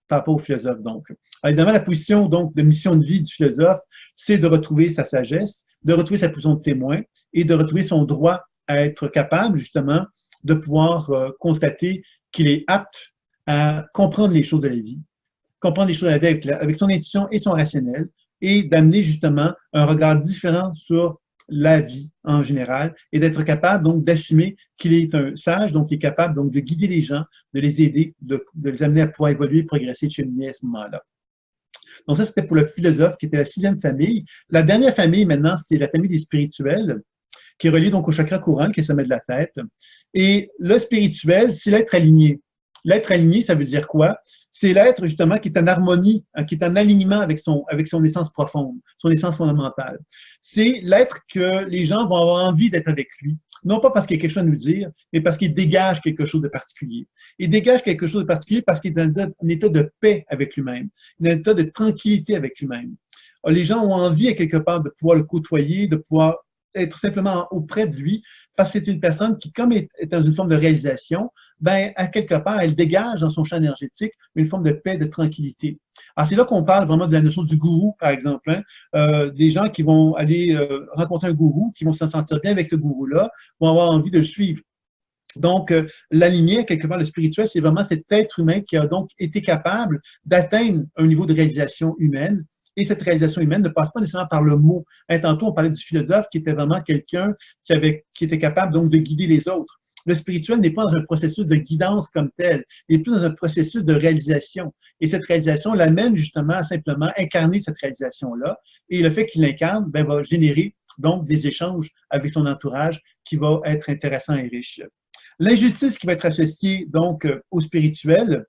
par rapport au philosophe. Donc, alors, évidemment, la position donc, de mission de vie du philosophe, c'est de retrouver sa sagesse, de retrouver sa position de témoin et de retrouver son droit à être capable, justement, de pouvoir constater qu'il est apte à comprendre les choses de la vie, comprendre les choses de la vie avec son intuition et son rationnel, et d'amener justement un regard différent sur la vie en général, et d'être capable donc d'assumer qu'il est un sage, donc il est capable donc de guider les gens, de les aider, de les amener à pouvoir évoluer, progresser, cheminer à ce moment-là. Donc ça, c'était pour le philosophe, qui était la 6e famille. La dernière famille, maintenant, c'est la famille des spirituels, qui est reliée donc au chakra couronne, qui est le sommet de la tête. Et le spirituel, c'est l'être aligné. L'être aligné, ça veut dire quoi? C'est l'être, justement, qui est en harmonie, qui est en alignement avec son essence profonde, son essence fondamentale. C'est l'être que les gens vont avoir envie d'être avec lui, non pas parce qu'il y a quelque chose à nous dire, mais parce qu'il dégage quelque chose de particulier. Il dégage quelque chose de particulier parce qu'il est dans un état de paix avec lui-même, dans un état de tranquillité avec lui-même. Les gens ont envie, à quelque part, de pouvoir le côtoyer, de pouvoir être simplement auprès de lui, parce que c'est une personne qui, comme est dans une forme de réalisation, ben, à quelque part, elle dégage dans son champ énergétique une forme de paix, de tranquillité. Alors, c'est là qu'on parle vraiment de la notion du gourou, par exemple. Hein. Des gens qui vont aller rencontrer un gourou, qui vont se sentir bien avec ce gourou-là, vont avoir envie de le suivre. Donc, l'aligné, quelque part, le spirituel, c'est vraiment cet être humain qui a donc été capable d'atteindre un niveau de réalisation humaine. Et cette réalisation humaine ne passe pas nécessairement par le mot. Hein, tantôt, on parlait du philosophe qui était vraiment quelqu'un qui était capable donc de guider les autres. Le spirituel n'est pas dans un processus de guidance comme tel, il est plus dans un processus de réalisation. Et cette réalisation l'amène justement à simplement incarner cette réalisation-là. Et le fait qu'il l'incarne ben, va générer donc des échanges avec son entourage qui va être intéressant et riche. L'injustice qui va être associée donc au spirituel,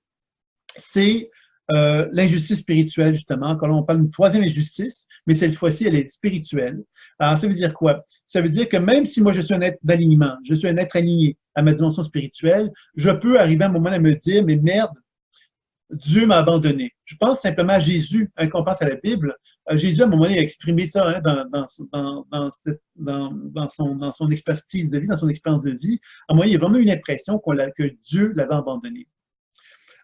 c'est l'injustice spirituelle, justement. Quand on parle d'une 3e injustice, mais cette fois-ci, elle est spirituelle. Alors, ça veut dire quoi? Ça veut dire que même si moi, je suis un être d'alignement, je suis un être aligné à ma dimension spirituelle, je peux arriver à un moment à me dire, mais merde, Dieu m'a abandonné. Je pense simplement à Jésus, hein, quand on pense à la Bible. Jésus, à un moment donné, a exprimé ça hein, dans son expertise de vie, dans son expérience de vie. À un moment, il y a vraiment une impression que Dieu l'avait abandonné.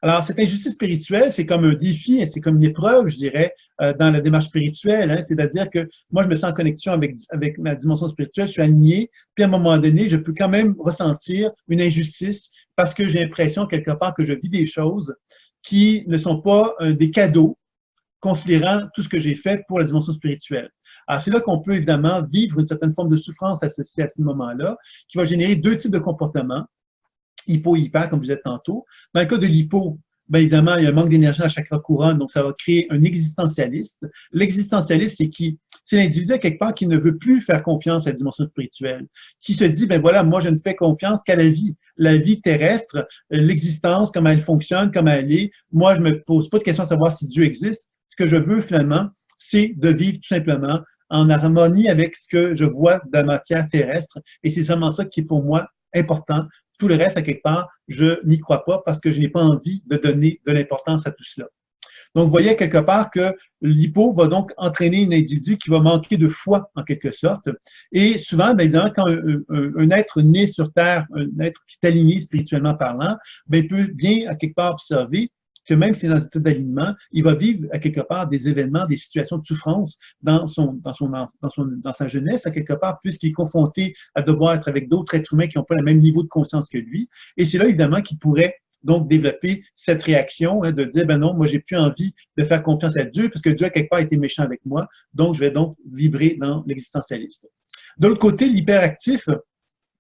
Alors, cette injustice spirituelle, c'est comme un défi, c'est comme une épreuve, je dirais, dans la démarche spirituelle. Hein, c'est-à-dire que moi, je me sens en connexion avec ma dimension spirituelle, je suis aligné, puis à un moment donné, je peux quand même ressentir une injustice parce que j'ai l'impression, quelque part, que je vis des choses qui ne sont pas des cadeaux, considérant tout ce que j'ai fait pour la dimension spirituelle. Alors, c'est là qu'on peut évidemment vivre une certaine forme de souffrance associée à ce moment-là, qui va générer 2 types de comportements. Hypo-hyper, comme je disais tantôt. Dans le cas de l'hypo, bien évidemment, il y a un manque d'énergie à chakra couronne, donc ça va créer un existentialiste. L'existentialiste, c'est qui? C'est l'individu, à quelque part, qui ne veut plus faire confiance à la dimension spirituelle, qui se dit, ben voilà, moi, je ne fais confiance qu'à la vie terrestre, l'existence, comment elle fonctionne, comment elle est. Moi, je ne me pose pas de question de savoir si Dieu existe. Ce que je veux, finalement, c'est de vivre tout simplement en harmonie avec ce que je vois de la matière terrestre. Et c'est seulement ça qui est pour moi important. Tout le reste, à quelque part, je n'y crois pas parce que je n'ai pas envie de donner de l'importance à tout cela. Donc, vous voyez quelque part que l'hypo va donc entraîner un individu qui va manquer de foi, en quelque sorte. Et souvent, bien évidemment, quand un être né sur Terre, un être qui est aligné spirituellement parlant, bien, il peut bien, à quelque part, observer que même si c'est dans un état d'alignement, il va vivre à quelque part des événements, des situations de souffrance dans sa jeunesse, à quelque part, puisqu'il est confronté à devoir être avec d'autres êtres humains qui n'ont pas le même niveau de conscience que lui. Et c'est là, évidemment, qu'il pourrait donc développer cette réaction de dire, ben non, moi, j'ai plus envie de faire confiance à Dieu parce que Dieu, a quelque part, été méchant avec moi, donc je vais donc vibrer dans l'existentialisme. De l'autre côté, l'hyperactif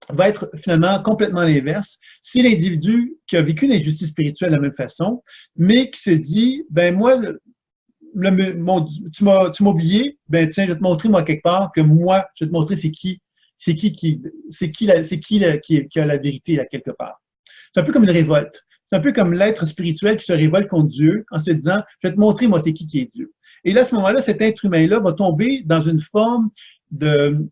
va être finalement complètement l'inverse. C'est l'individu qui a vécu une injustice spirituelle de la même façon, mais qui se dit, ben moi, tu m'as oublié, ben tiens, je vais te montrer moi quelque part que moi, je vais te montrer qui a la vérité là quelque part. C'est un peu comme une révolte. C'est un peu comme l'être spirituel qui se révolte contre Dieu en se disant, je vais te montrer moi c'est qui est Dieu. Et là, à ce moment-là, cet être humain-là va tomber dans une forme de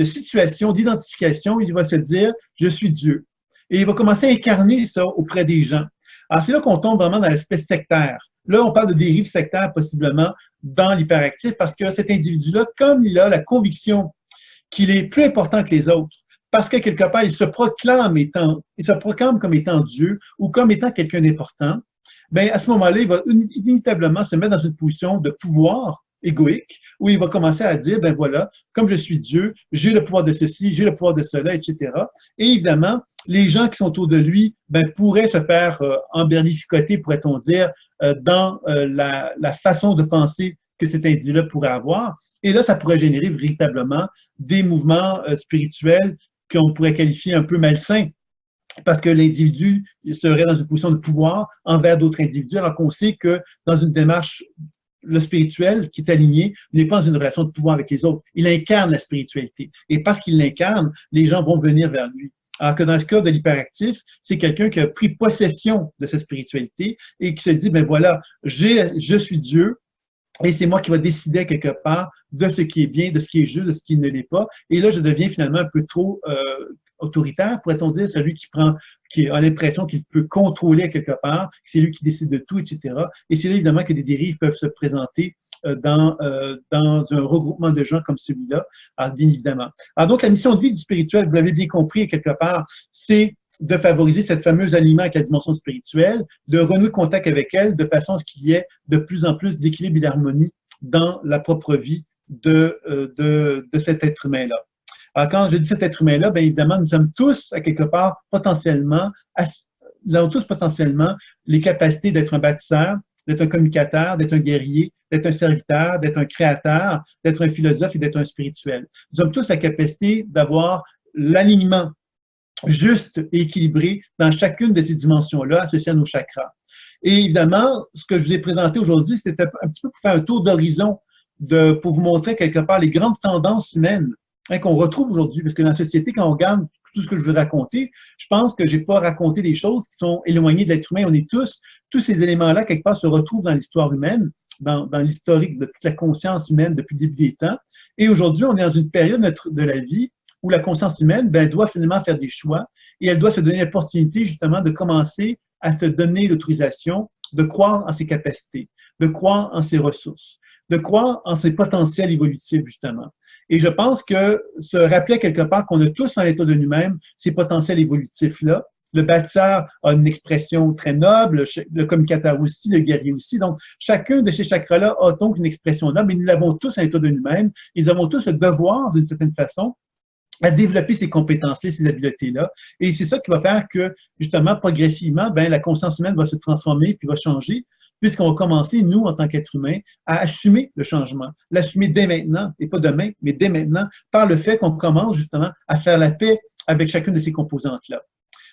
situation, d'identification. Il va se dire, je suis Dieu. Et il va commencer à incarner ça auprès des gens. Alors, c'est là qu'on tombe vraiment dans l'aspect sectaire. Là, on parle de dérive sectaire possiblement dans l'hyperactif parce que cet individu-là, comme il a la conviction qu'il est plus important que les autres, parce que quelque part, il se proclame comme étant Dieu ou comme étant quelqu'un d'important, bien, à ce moment-là, il va inévitablement se mettre dans une position de pouvoir égoïque, où il va commencer à dire, ben voilà, comme je suis Dieu, j'ai le pouvoir de ceci, j'ai le pouvoir de cela, etc. Et évidemment, les gens qui sont autour de lui ben, pourraient se faire emberlificoter, pourrait-on dire, dans la façon de penser que cet individu-là pourrait avoir. Et là, ça pourrait générer véritablement des mouvements spirituels qu'on pourrait qualifier un peu malsains, parce que l'individu serait dans une position de pouvoir envers d'autres individus, alors qu'on sait que dans une démarche, le spirituel qui est aligné n'est pas dans une relation de pouvoir avec les autres. Il incarne la spiritualité. Et parce qu'il l'incarne, les gens vont venir vers lui. Alors que dans ce cas de l'hyperactif, c'est quelqu'un qui a pris possession de cette spiritualité et qui se dit, ben voilà, je suis Dieu, et c'est moi qui va décider quelque part de ce qui est bien, de ce qui est juste, de ce qui ne l'est pas. Et là, je deviens finalement un peu trop autoritaire, pourrait-on dire, celui qui a l'impression qu'il peut contrôler quelque part, que c'est lui qui décide de tout, etc. Et c'est là, évidemment, que des dérives peuvent se présenter dans un regroupement de gens comme celui-là, bien évidemment. Alors donc, la mission de vie du spirituel, vous l'avez bien compris, quelque part, c'est de favoriser cette fameuse alignement avec la dimension spirituelle, de renouer contact avec elle de façon à ce qu'il y ait de plus en plus d'équilibre et d'harmonie dans la propre vie de cet être humain-là. Alors, quand je dis cet être humain-là, bien évidemment, nous sommes tous, à quelque part, nous avons tous potentiellement les capacités d'être un bâtisseur, d'être un communicateur, d'être un guerrier, d'être un serviteur, d'être un créateur, d'être un philosophe et d'être un spirituel. Nous avons tous la capacité d'avoir l'alignement juste et équilibré dans chacune de ces dimensions-là associées à nos chakras. Et évidemment, ce que je vous ai présenté aujourd'hui, c'était un petit peu pour faire un tour d'horizon, pour vous montrer quelque part les grandes tendances humaines qu'on retrouve aujourd'hui. Parce que dans la société, quand on regarde tout ce que je veux raconter, je pense que je n'ai pas raconté des choses qui sont éloignées de l'être humain. On est tous ces éléments-là, quelque part, se retrouvent dans l'histoire humaine, dans l'historique de toute la conscience humaine depuis le début des temps. Et aujourd'hui, on est dans une période de la vie où la conscience humaine doit finalement faire des choix et elle doit se donner l'opportunité justement de commencer à se donner l'autorisation de croire en ses capacités, de croire en ses ressources, de croire en ses potentiels évolutifs justement. Et je pense que se rappeler quelque part qu'on a tous en l'état de nous-mêmes ces potentiels évolutifs-là. Le bâtisseur a une expression très noble, le communicateur aussi, le guerrier aussi. Donc, chacun de ces chakras-là a donc une expression noble, mais nous l'avons tous en l'état de nous-mêmes. Ils avons tous le devoir, d'une certaine façon, à développer ces compétences-là, ces habiletés-là. Et c'est ça qui va faire que, justement, progressivement, la conscience humaine va se transformer puis va changer, puisqu'on va commencer, nous, en tant qu'êtres humains, à assumer le changement. L'assumer dès maintenant, et pas demain, mais dès maintenant, par le fait qu'on commence, justement, à faire la paix avec chacune de ces composantes-là.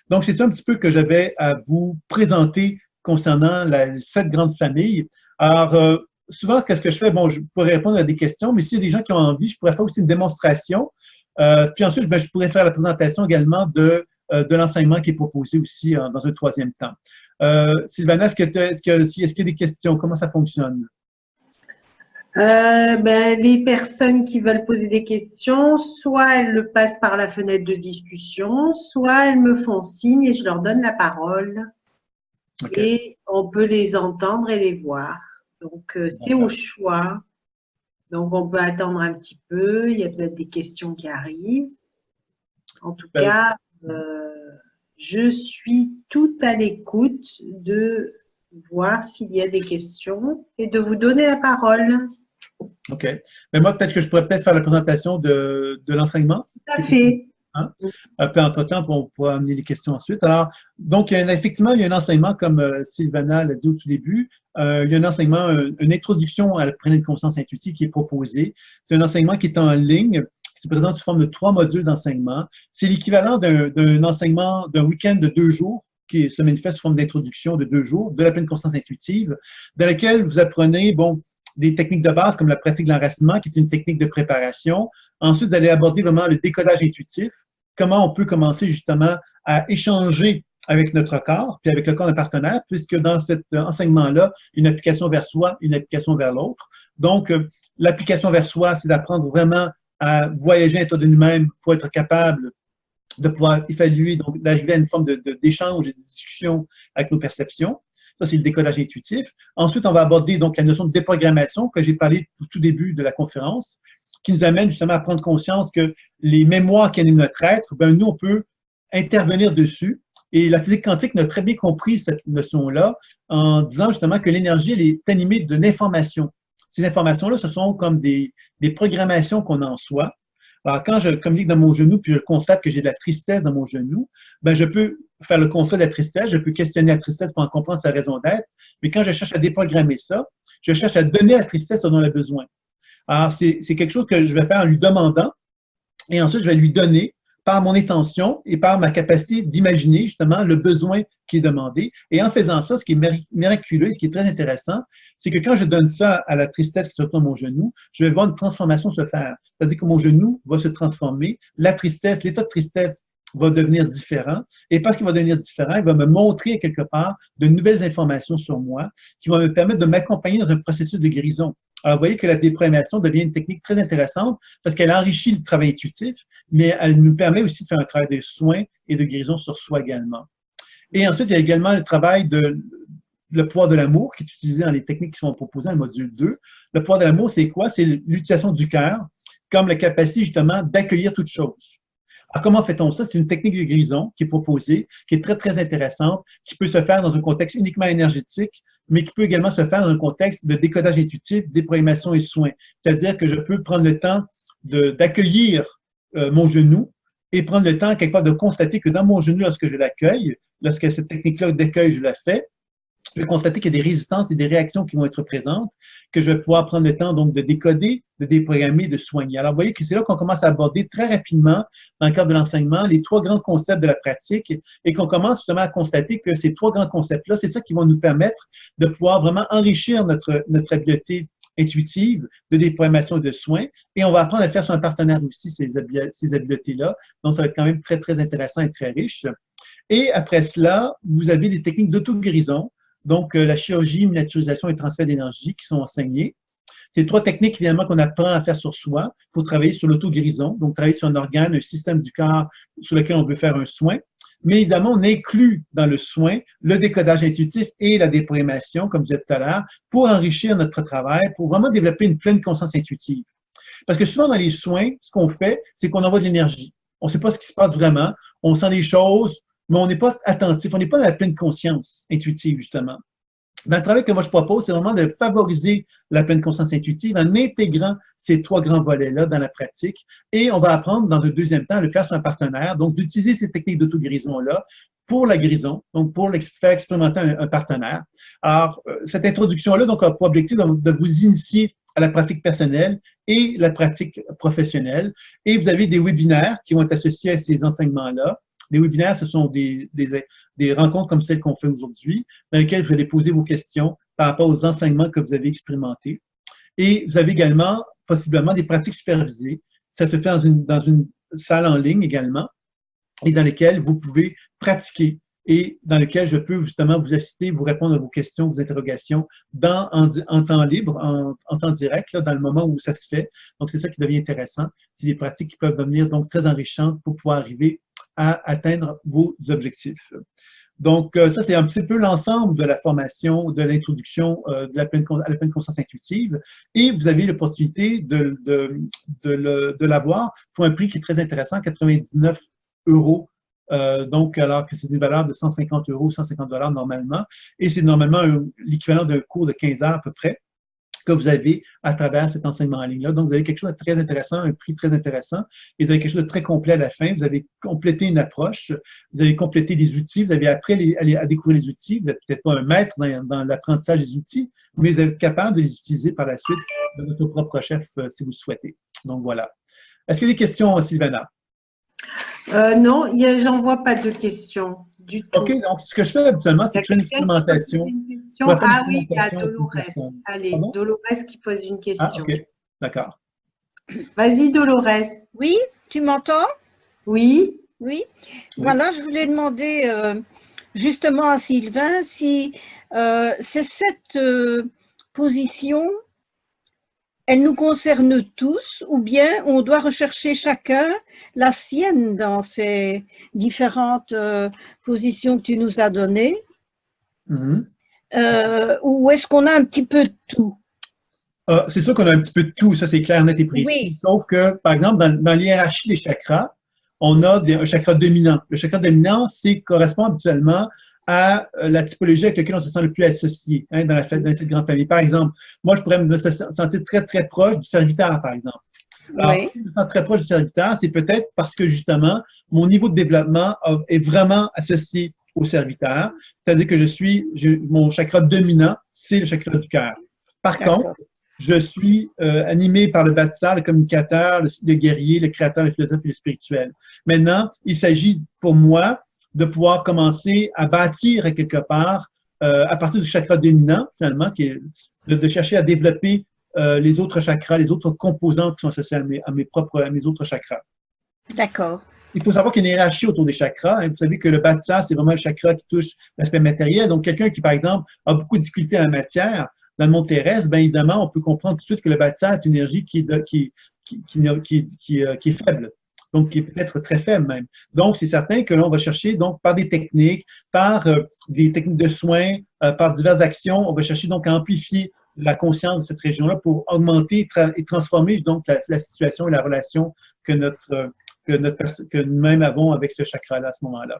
Donc, c'est ça un petit peu que j'avais à vous présenter concernant cette grande famille. Alors, souvent, qu'est-ce que je fais? Bon, je pourrais répondre à des questions, mais s'il y a des gens qui ont envie, je pourrais faire aussi une démonstration. Puis ensuite, je pourrais faire la présentation également de l'enseignement qui est proposé aussi dans un troisième temps. Sylvana, est-ce qu'il y a des questions? Comment ça fonctionne? Les personnes qui veulent poser des questions, soit elles le passent par la fenêtre de discussion, soit elles me font signe et je leur donne la parole. Okay. Et on peut les entendre et les voir. Donc, c'est au choix. Donc, on peut attendre un petit peu. Il y a peut-être des questions qui arrivent. En tout cas, je suis tout à l'écoute de voir s'il y a des questions et de vous donner la parole. OK. Mais moi, peut-être que je pourrais faire la présentation de l'enseignement. Tout à fait. Hein? Puis, entre-temps, on pourra amener les questions ensuite. Alors, donc, effectivement, il y a un enseignement, comme Sylvana l'a dit au tout début, il y a un enseignement, une introduction à la pleine conscience intuitive qui est proposée. C'est un enseignement qui est en ligne, qui se présente sous forme de 3 modules d'enseignement. C'est l'équivalent d'un enseignement d'un week-end de 2 jours, qui se manifeste sous forme d'introduction de 2 jours, de la pleine conscience intuitive, dans laquelle vous apprenez, bon, des techniques de base comme la pratique de l'enracinement, qui est une technique de préparation. Ensuite, vous allez aborder vraiment le décodage intuitif, comment on peut commencer justement à échanger avec notre corps, puis avec le corps d'un partenaire, puisque dans cet enseignement-là, une application vers soi, une application vers l'autre. Donc, l'application vers soi, c'est d'apprendre vraiment à voyager à l'intérieur de nous-mêmes pour être capable de pouvoir évaluer, donc d'arriver à une forme d'échange et de discussion avec nos perceptions. Ça, c'est le décodage intuitif. Ensuite, on va aborder donc la notion de déprogrammation que j'ai parlé au tout début de la conférence, qui nous amène justement à prendre conscience que les mémoires qui animent notre être, ben, nous, on peut intervenir dessus. Et la physique quantique a très bien compris cette notion-là en disant justement que l'énergie, elle est animée de l'information. Ces informations-là, ce sont comme des programmations qu'on a en soi. Alors, quand je communique dans mon genou, puis je constate que j'ai de la tristesse dans mon genou, ben, je peux faire le constat de la tristesse, je peux questionner la tristesse pour en comprendre sa raison d'être, mais quand je cherche à déprogrammer ça, je cherche à donner à la tristesse ce dont elle a besoin. Alors, c'est quelque chose que je vais faire en lui demandant, et ensuite, je vais lui donner par mon intention et par ma capacité d'imaginer justement le besoin qui est demandé. Et en faisant ça, ce qui est miraculeux, ce qui est très intéressant, c'est que quand je donne ça à la tristesse qui se retrouve dans mon genou, je vais voir une transformation se faire. C'est-à-dire que mon genou va se transformer, la tristesse, l'état de tristesse va devenir différent. Et parce qu'il va devenir différent, il va me montrer quelque part de nouvelles informations sur moi qui vont me permettre de m'accompagner dans un processus de guérison. Alors, vous voyez que la déprogrammation devient une technique très intéressante parce qu'elle enrichit le travail intuitif, mais elle nous permet aussi de faire un travail de soins et de guérison sur soi également. Et ensuite, il y a également le travail de le pouvoir de l'amour qui est utilisé dans les techniques qui sont proposées dans le module 2. Le pouvoir de l'amour, c'est quoi? C'est l'utilisation du cœur comme la capacité justement d'accueillir toute chose. Alors, comment fait-on ça? C'est une technique de guérison qui est proposée, qui est très, très intéressante, qui peut se faire dans un contexte uniquement énergétique, mais qui peut également se faire dans un contexte de décodage intuitif, déprogrammation et soins. C'est-à-dire que je peux prendre le temps d'accueillir mon genou et prendre le temps, quelque part, de constater que dans mon genou, lorsque je l'accueille, lorsque cette technique-là d'accueil, je la fais, je vais constater qu'il y a des résistances et des réactions qui vont être présentes, que je vais pouvoir prendre le temps donc de décoder, de déprogrammer, de soigner. Alors, vous voyez que c'est là qu'on commence à aborder très rapidement, dans le cadre de l'enseignement, les 3 grands concepts de la pratique et qu'on commence justement à constater que ces 3 grands concepts-là, c'est ça qui vont nous permettre de pouvoir vraiment enrichir notre habileté intuitive de déprogrammation et de soins. Et on va apprendre à faire sur un partenaire aussi ces habiletés-là. Donc, ça va être quand même très, très intéressant et très riche. Et après cela, vous avez des techniques d'auto-guérison. Donc, la chirurgie, miniaturisation et transfert d'énergie qui sont enseignées. C'est 3 techniques, évidemment, qu'on apprend à faire sur soi pour travailler sur l'auto-guérison, donc travailler sur un organe, un système du corps sur lequel on veut faire un soin. Mais évidemment, on inclut dans le soin le décodage intuitif et la déprogrammation, comme je disais tout à l'heure, pour enrichir notre travail, pour vraiment développer une pleine conscience intuitive. Parce que souvent, dans les soins, ce qu'on fait, c'est qu'on envoie de l'énergie. On ne sait pas ce qui se passe vraiment, on sent des choses, mais on n'est pas attentif, on n'est pas dans la pleine conscience intuitive, justement. Dans le travail que moi je propose, c'est vraiment de favoriser la pleine conscience intuitive en intégrant ces 3 grands volets-là dans la pratique. Et on va apprendre, dans le deuxième temps, à le faire sur un partenaire, donc d'utiliser ces techniques d'auto-guérison-là pour la guérison, donc pour faire expérimenter un partenaire. Alors, cette introduction-là donc, a pour objectif de vous initier à la pratique personnelle et la pratique professionnelle. Et vous avez des webinaires qui vont être associés à ces enseignements-là. Les webinaires, ce sont des rencontres comme celles qu'on fait aujourd'hui, dans lesquelles vous allez poser vos questions par rapport aux enseignements que vous avez expérimentés. Et vous avez également, possiblement, des pratiques supervisées. Ça se fait dans une salle en ligne également, et dans lesquelles vous pouvez pratiquer et dans lesquelles je peux justement vous assister, vous répondre à vos questions, vos interrogations en temps libre, en temps direct, là, dans le moment où ça se fait. Donc, c'est ça qui devient intéressant. C'est des pratiques qui peuvent devenir donc très enrichantes pour pouvoir arriver à atteindre vos objectifs. Donc, ça, c'est un petit peu l'ensemble de la formation, de l'introduction à la pleine conscience intuitive. Et vous avez l'opportunité de l'avoir pour un prix qui est très intéressant, 99 €. Donc, alors que c'est une valeur de 150 €, 150 $ normalement. Et c'est normalement l'équivalent d'un cours de 15 heures à peu près. que vous avez à travers cet enseignement en ligne-là. Donc, vous avez quelque chose de très intéressant, un prix très intéressant, et vous avez quelque chose de très complet à la fin. Vous avez complété une approche, vous avez complété des outils, vous avez appris à découvrir les outils. Vous n'êtes peut-être pas un maître dans l'apprentissage des outils, mais vous êtes capable de les utiliser par la suite de votre propre chef si vous le souhaitez. Donc, voilà. Est-ce qu'il y a des questions, Sylvana? Non, j'en vois pas de questions du tout. OK, donc ce que je fais habituellement, c'est que je fais une expérimentation. Ah oui, il y a Dolores. Allez, Pardon? Dolores qui pose une Ah, question. OK, d'accord. Vas-y, Dolores. Oui, tu m'entends? Oui. Oui. Voilà, je voulais demander justement à Sylvain si c'est cette position, elle nous concerne tous ou bien on doit rechercher chacun la sienne dans ces différentes positions que tu nous as données, ou est-ce qu'on a un petit peu de tout? C'est sûr qu'on a un petit peu de tout, ça c'est clair, net et précis. Oui. Sauf que, par exemple, dans l'hiérarchie des chakras, on a un chakra dominant. Le chakra dominant, correspond habituellement à la typologie avec laquelle on se sent le plus associé dans cette grande famille. Par exemple, moi, je pourrais me sentir très, très proche du serviteur, par exemple. Alors, Oui. si je me sens très proche du serviteur, c'est peut-être parce que, justement, mon niveau de développement est vraiment associé au serviteur. C'est-à-dire que mon chakra dominant, c'est le chakra du cœur. Par contre, je suis animé par le bâtisseur, le communicateur, le guerrier, le créateur, le philosophe et le spirituel. Maintenant, il s'agit pour moi de pouvoir commencer à bâtir quelque part, à partir du chakra dominant, finalement, qui est de chercher à développer les autres chakras, les autres composantes qui sont associées à mes autres chakras. D'accord. Il faut savoir qu'il y a une hiérarchie autour des chakras. Vous savez que le bâtisseur, c'est vraiment le chakra qui touche l'aspect matériel. Donc, quelqu'un qui, par exemple, a beaucoup de difficultés en la matière, dans le monde terrestre, bien évidemment, on peut comprendre tout de suite que le bâtisseur est une énergie qui est faible, donc qui est peut-être très faible même. Donc, c'est certain que l'on va chercher, donc, par des techniques de soins, par diverses actions, on va chercher donc à amplifier la conscience de cette région-là pour augmenter et transformer donc la situation et la relation que nous-mêmes avons avec ce chakra-là à ce moment-là.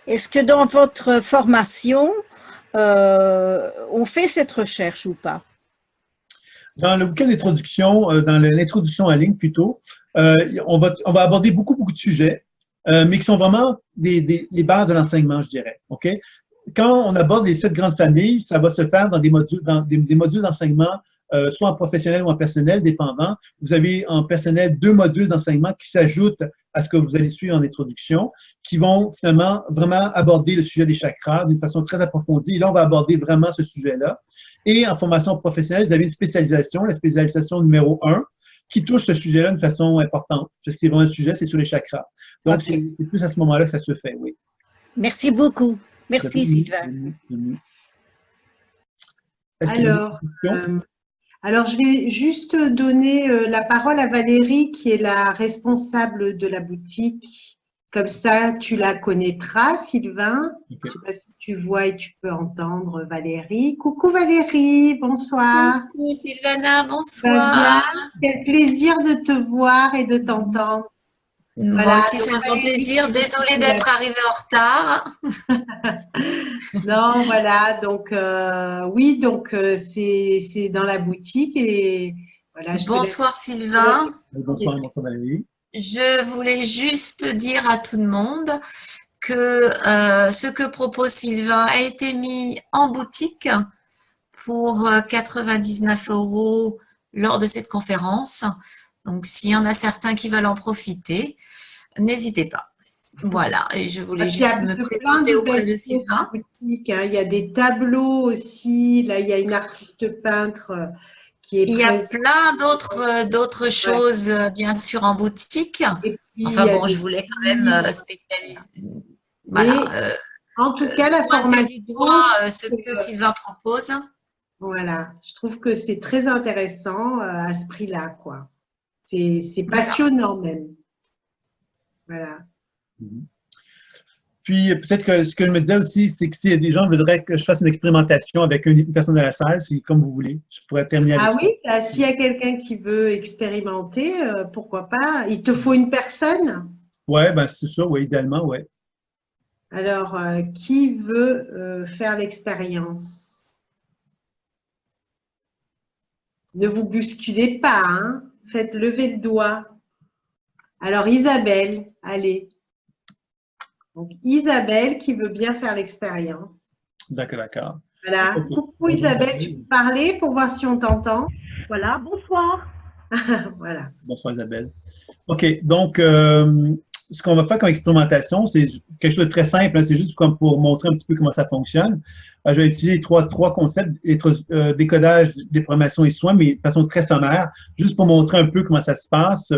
Est-ce que dans votre formation, on fait cette recherche ou pas? Dans le bouquin d'introduction, dans l'introduction en ligne plutôt, on va aborder beaucoup de sujets, mais qui sont vraiment les bases de l'enseignement, je dirais. OK? Quand on aborde les 7 grandes familles, ça va se faire dans des modules d'enseignement, soit en professionnel ou en personnel, dépendant. Vous avez en personnel 2 modules d'enseignement qui s'ajoutent à ce que vous allez suivre en introduction, qui vont finalement vraiment aborder le sujet des chakras d'une façon très approfondie. Et là, on va aborder vraiment ce sujet-là. Et en formation professionnelle, vous avez une spécialisation, la spécialisation numéro 1, qui touche ce sujet-là d'une façon importante. Parce que c'est vraiment le sujet, c'est sur les chakras. Donc, c'est plus à ce moment-là que ça se fait, oui. Merci beaucoup. Merci, Sylvain. Alors, je vais juste donner la parole à Valérie, qui est la responsable de la boutique. Comme ça, tu la connaîtras, Sylvain. Okay. Je ne sais pas si tu vois et tu peux entendre Valérie. Coucou Valérie, bonsoir. Coucou Sylvana, bonsoir. Quel plaisir de te voir et de t'entendre. Moi aussi, c'est un grand plaisir. Désolée d'être arrivée en retard. Non, voilà. Donc, oui, donc c'est dans la boutique et voilà. Bonsoir Sylvain. Bonsoir Valérie. Je voulais juste dire à tout le monde que ce que propose Sylvain a été mis en boutique pour 99 € lors de cette conférence. Donc, s'il y en a certains qui veulent en profiter, n'hésitez pas. Voilà, et je voulais juste me présenter auprès de Sylvain. Il y a des tableaux aussi, là il y a une artiste peintre qui est Il y a plein d'autres choses, bien sûr, en boutique. Enfin bon, je voulais quand même spécialiser. Voilà. En tout cas, la formation. Du doigt, ce que Sylvain propose. Voilà, je trouve que c'est très intéressant à ce prix-là, quoi. C'est passionnant même. Voilà. Puis peut-être que ce que je me disais aussi, c'est que si des gens voudraient que je fasse une expérimentation avec une personne de la salle, c'est comme vous voulez. Je pourrais terminer avec ça. Ah oui, s'il y a quelqu'un qui veut expérimenter, pourquoi pas? Il te faut une personne? Oui, ben c'est ça, oui, idéalement, oui. Alors, qui veut faire l'expérience? Ne vous bousculez pas, hein. Faites lever le doigt. Alors Isabelle, allez. Donc Isabelle qui veut bien faire l'expérience. D'accord, d'accord. Voilà. Ok. Coucou Isabelle, tu peux parler pour voir si on t'entend. Voilà, bonsoir. Voilà. Bonsoir Isabelle. OK, donc ce qu'on va faire comme expérimentation, c'est quelque chose de très simple, hein, c'est juste comme pour montrer un petit peu comment ça fonctionne. Je vais utiliser trois concepts, décodage, déprogrammation et soins, mais de façon très sommaire, juste pour montrer un peu comment ça se passe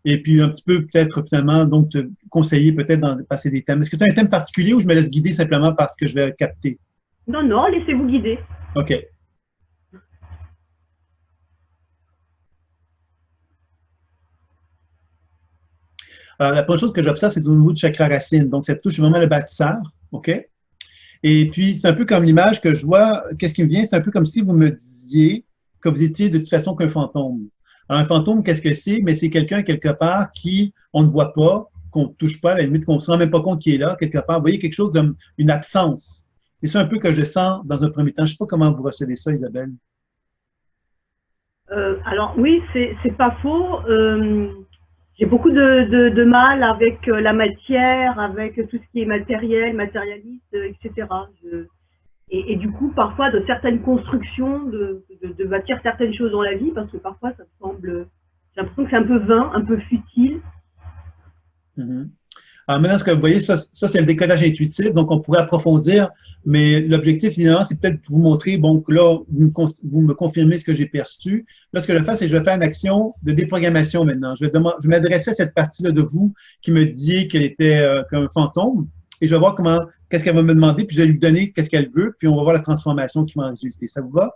et puis un petit peu peut-être finalement donc te conseiller peut-être d'en passer des thèmes. Est-ce que tu as un thème particulier ou je me laisse guider simplement par ce que je vais capter? Non, non, laissez-vous guider. OK. Alors, la première chose que j'observe, c'est au niveau du chakra racine. Donc, ça touche vraiment le bâtisseur. OK? Et puis, c'est un peu comme l'image que je vois. Qu'est-ce qui me vient? C'est un peu comme si vous me disiez que vous étiez de toute façon qu'un fantôme. Alors, un fantôme, qu'est-ce que c'est? Mais c'est quelqu'un, quelque part, qui on ne voit pas, qu'on ne touche pas, à la limite, qu'on ne se rend même pas compte qu'il est là, quelque part. Vous voyez quelque chose comme une absence. Et c'est un peu que je sens dans un premier temps. Je ne sais pas comment vous recevez ça, Isabelle. Alors, oui, c'est pas faux. J'ai beaucoup de mal avec la matière, avec tout ce qui est matériel, matérialiste, etc. Et du coup, parfois, de certaines constructions, de bâtir certaines choses dans la vie, parce que parfois, ça me semble, j'ai l'impression que c'est un peu vain, un peu futile. Mm-hmm. Alors maintenant, ce que vous voyez, ça c'est le décodage intuitif, donc on pourrait approfondir, mais l'objectif, finalement, c'est peut-être de vous montrer, bon, là, vous me confirmez ce que j'ai perçu. Là, ce que je vais faire, c'est que je vais faire une action de déprogrammation maintenant. Je vais m'adresser à cette partie-là de vous qui me dit qu'elle était comme un fantôme, et je vais voir qu'est-ce qu'elle va me demander, puis je vais lui donner qu'est-ce qu'elle veut, puis on va voir la transformation qui va en résulter. Ça vous va?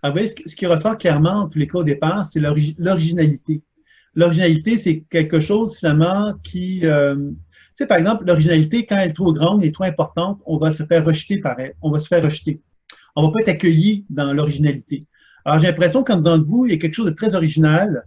Alors, vous voyez, ce qui ressort clairement, en tous les cas, au départ, c'est l'originalité. L'originalité, c'est quelque chose, finalement, qui... tu sais, par exemple, l'originalité, quand elle est trop grande et trop importante, on va se faire rejeter par elle. On va se faire rejeter. On va pas être accueilli dans l'originalité. Alors, j'ai l'impression qu'en dedans de vous, il y a quelque chose de très original.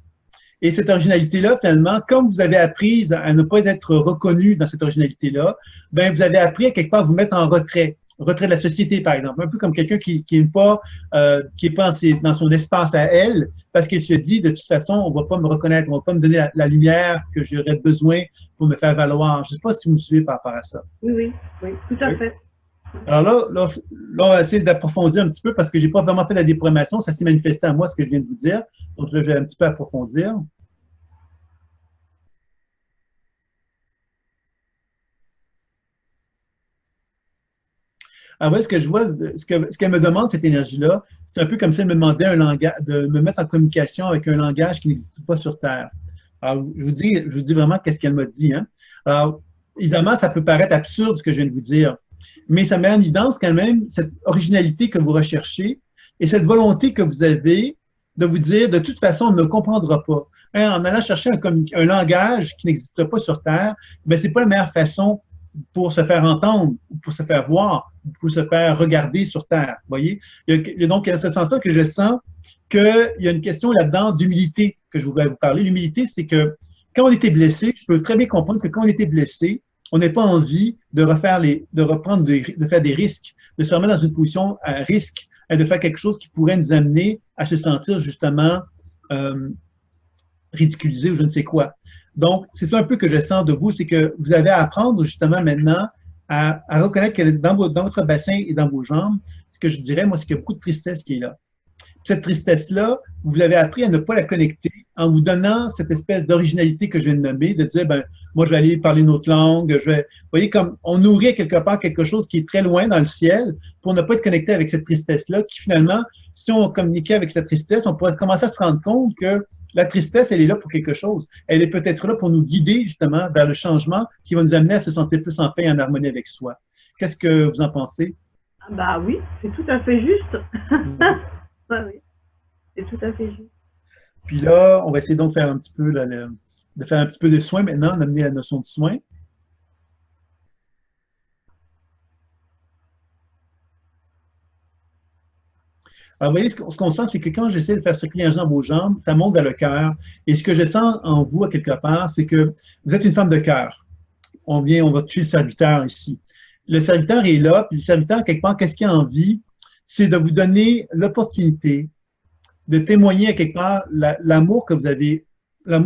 Et cette originalité-là, finalement, comme vous avez appris à ne pas être reconnu dans cette originalité-là, ben vous avez appris à quelque part à vous mettre en retrait de la société, par exemple. Un peu comme quelqu'un qui n'est pas, dans son espace à elle, parce qu'il se dit, de toute façon, on ne va pas me reconnaître, on ne va pas me donner la lumière que j'aurais besoin pour me faire valoir. Je ne sais pas si vous me suivez par rapport à ça. Oui, tout à fait. Alors là, on va essayer d'approfondir un petit peu parce que je n'ai pas vraiment fait la déprogrammation. Ça s'est manifesté à moi, ce que je viens de vous dire. Donc là, je vais un petit peu approfondir. Alors, ouais, ce que je vois, ce qu'elle me demande, cette énergie-là, c'est un peu comme si elle me demandait de me mettre en communication avec un langage qui n'existe pas sur Terre. Alors, je vous dis vraiment qu'est-ce qu'elle m'a dit. Hein? Alors, évidemment, ça peut paraître absurde ce que je viens de vous dire, mais ça met en évidence quand même cette originalité que vous recherchez et cette volonté que vous avez de vous dire, de toute façon, on ne me comprendra pas. Hein, en allant chercher un langage qui n'existe pas sur Terre, ce n'est pas la meilleure façon pour se faire entendre, pour se faire voir, pour se faire regarder sur Terre. Vous voyez? Donc, il y a ce sens-là que je sens qu'il y a une question là-dedans d'humilité que je voudrais vous parler. L'humilité, c'est que quand on était blessé, je peux très bien comprendre que quand on était blessé, on n'a pas envie de faire des risques, de se remettre dans une position à risque et de faire quelque chose qui pourrait nous amener à se sentir justement ridiculisé ou je ne sais quoi. Donc, c'est ça un peu que je sens de vous, c'est que vous avez à apprendre justement maintenant à reconnaître que dans votre bassin et dans vos jambes, ce que je dirais, moi, c'est qu'il y a beaucoup de tristesse qui est là. Cette tristesse-là, vous avez appris à ne pas la connecter en vous donnant cette espèce d'originalité que je viens de nommer, de dire, ben, moi, je vais aller parler une autre langue. Vous voyez, comme on nourrit quelque part quelque chose qui est très loin dans le ciel pour ne pas être connecté avec cette tristesse-là, qui finalement, si on communiquait avec cette tristesse, on pourrait commencer à se rendre compte que la tristesse, elle est là pour quelque chose. Elle est peut-être là pour nous guider justement vers le changement qui va nous amener à se sentir plus en paix et en harmonie avec soi. Qu'est-ce que vous en pensez? Bah oui, c'est tout à fait juste. Oui, c'est tout à fait juste. Puis là, on va essayer donc de faire un petit peu de soin maintenant, d'amener la notion de soin. Alors, vous voyez, ce qu'on sent, c'est que quand j'essaie de faire circuler un jambe vos jambes, ça monte vers le cœur. Et ce que je sens en vous, à quelque part, c'est que vous êtes une femme de cœur. On va toucher le serviteur ici. Le serviteur est là, puis le serviteur, quelque part, qu'est-ce qu'il a envie? C'est de vous donner l'opportunité de témoigner à quelque part l'amour que vous avez en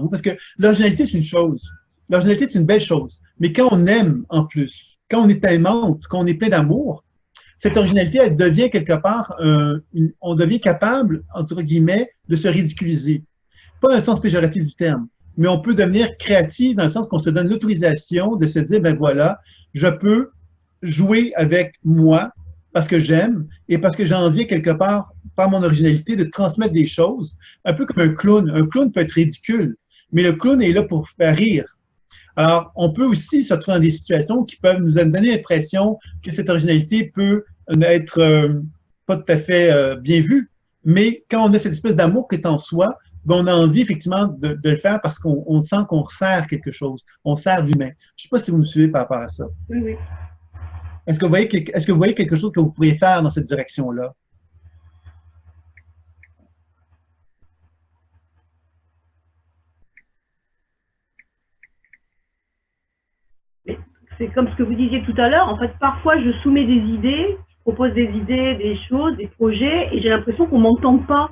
vous. Parce que l'originalité, c'est une chose. L'originalité, c'est une belle chose. Mais quand on aime en plus, quand on est aimante, quand on est plein d'amour, cette originalité, elle devient quelque part, on devient capable, entre guillemets, de se ridiculiser. Pas dans le sens péjoratif du terme, mais on peut devenir créatif dans le sens qu'on se donne l'autorisation de se dire, ben voilà, je peux jouer avec moi parce que j'aime et parce que j'ai envie quelque part, par mon originalité, de transmettre des choses, un peu comme un clown. Un clown peut être ridicule, mais le clown est là pour faire rire. Alors, on peut aussi se trouver dans des situations qui peuvent nous donner l'impression que cette originalité peut être pas tout à fait bien vue, mais quand on a cette espèce d'amour qui est en soi, ben on a envie effectivement de le faire parce qu'on sent qu'on sert quelque chose, on sert l'humain. Je ne sais pas si vous me suivez par rapport à ça. Oui, oui. Est-ce que vous voyez quelque chose que vous pourriez faire dans cette direction-là? C'est comme ce que vous disiez tout à l'heure. En fait, parfois, je soumets des idées, je propose des idées, des choses, des projets, et j'ai l'impression qu'on m'entend pas,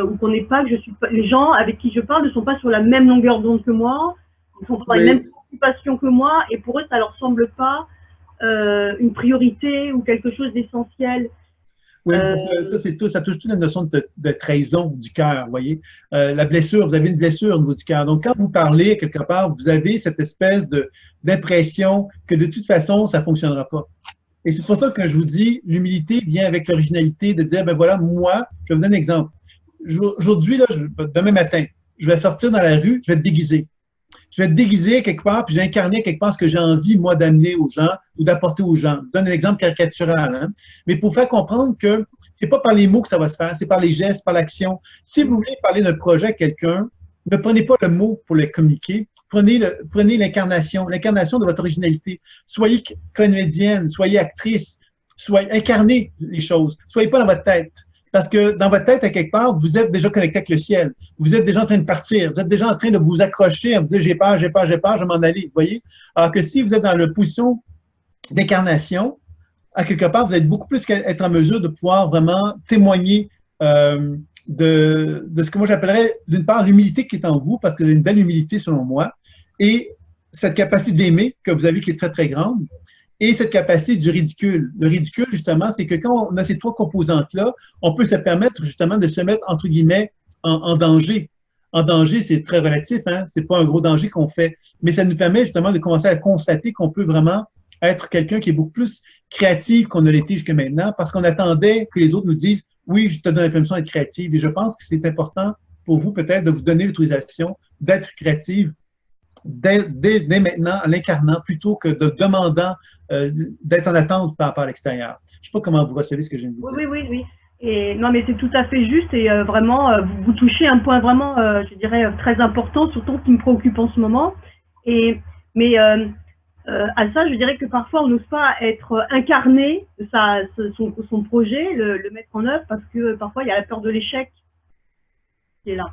ou qu'on n'est pas, que je suis pas, les gens avec qui je parle ne sont pas sur la même longueur d'onde que moi, ils sont pas dans les mêmes préoccupations que moi, et pour eux, ça leur semble pas une priorité ou quelque chose d'essentiel. Oui, ça touche toute la notion de trahison du cœur, vous voyez. La blessure, vous avez une blessure au niveau du cœur. Donc, quand vous parlez, quelque part, vous avez cette espèce d'impression que de toute façon, ça ne fonctionnera pas. Et c'est pour ça que je vous dis, l'humilité vient avec l'originalité de dire, ben voilà, moi, je vais vous donner un exemple. Aujourd'hui, là, demain matin, je vais sortir dans la rue, je vais être déguisé. Je vais être déguisé quelque part, puis j'ai incarné quelque part ce que j'ai envie, moi, d'amener aux gens ou d'apporter aux gens. Je donne un exemple caricatural, hein? Mais pour faire comprendre que c'est pas par les mots que ça va se faire, c'est par les gestes, par l'action. Si vous voulez parler d'un projet à quelqu'un, ne prenez pas le mot pour le communiquer, prenez l'incarnation de votre originalité. Soyez comédienne, soyez actrice, incarnez les choses. Soyez pas dans votre tête. Parce que dans votre tête, à quelque part, vous êtes déjà connecté avec le ciel. Vous êtes déjà en train de partir. Vous êtes déjà en train de vous accrocher, à vous dire j'ai peur, je vais m'en aller. Vous voyez? Alors que si vous êtes dans la position d'incarnation, à quelque part, vous êtes beaucoup plus être en mesure de pouvoir vraiment témoigner de ce que moi j'appellerais, d'une part, l'humilité qui est en vous, parce que vous avez une belle humilité selon moi, et cette capacité d'aimer que vous avez qui est très, très grande. Et cette capacité du ridicule. Le ridicule, justement, c'est que quand on a ces trois composantes-là, on peut se permettre justement de se mettre, entre guillemets, en danger. En danger, c'est très relatif, hein? C'est pas un gros danger qu'on fait, mais ça nous permet justement de commencer à constater qu'on peut vraiment être quelqu'un qui est beaucoup plus créatif qu'on ne l'était jusqu'à maintenant, parce qu'on attendait que les autres nous disent « Oui, je te donne la permission d'être créative ». Et je pense que c'est important pour vous peut-être de vous donner l'autorisation d'être créative dès maintenant en l'incarnant plutôt que de demandant d'être en attente par rapport à l'extérieur. Je ne sais pas comment vous recevez ce que je viens de vous dire. Oui. Et, non, mais c'est tout à fait juste et vraiment, vous touchez un point vraiment, je dirais, très important, surtout qui me préoccupe en ce moment. Mais à ça, je dirais que parfois, on n'ose pas être incarné, son projet, le mettre en œuvre, parce que parfois, il y a la peur de l'échec qui est là.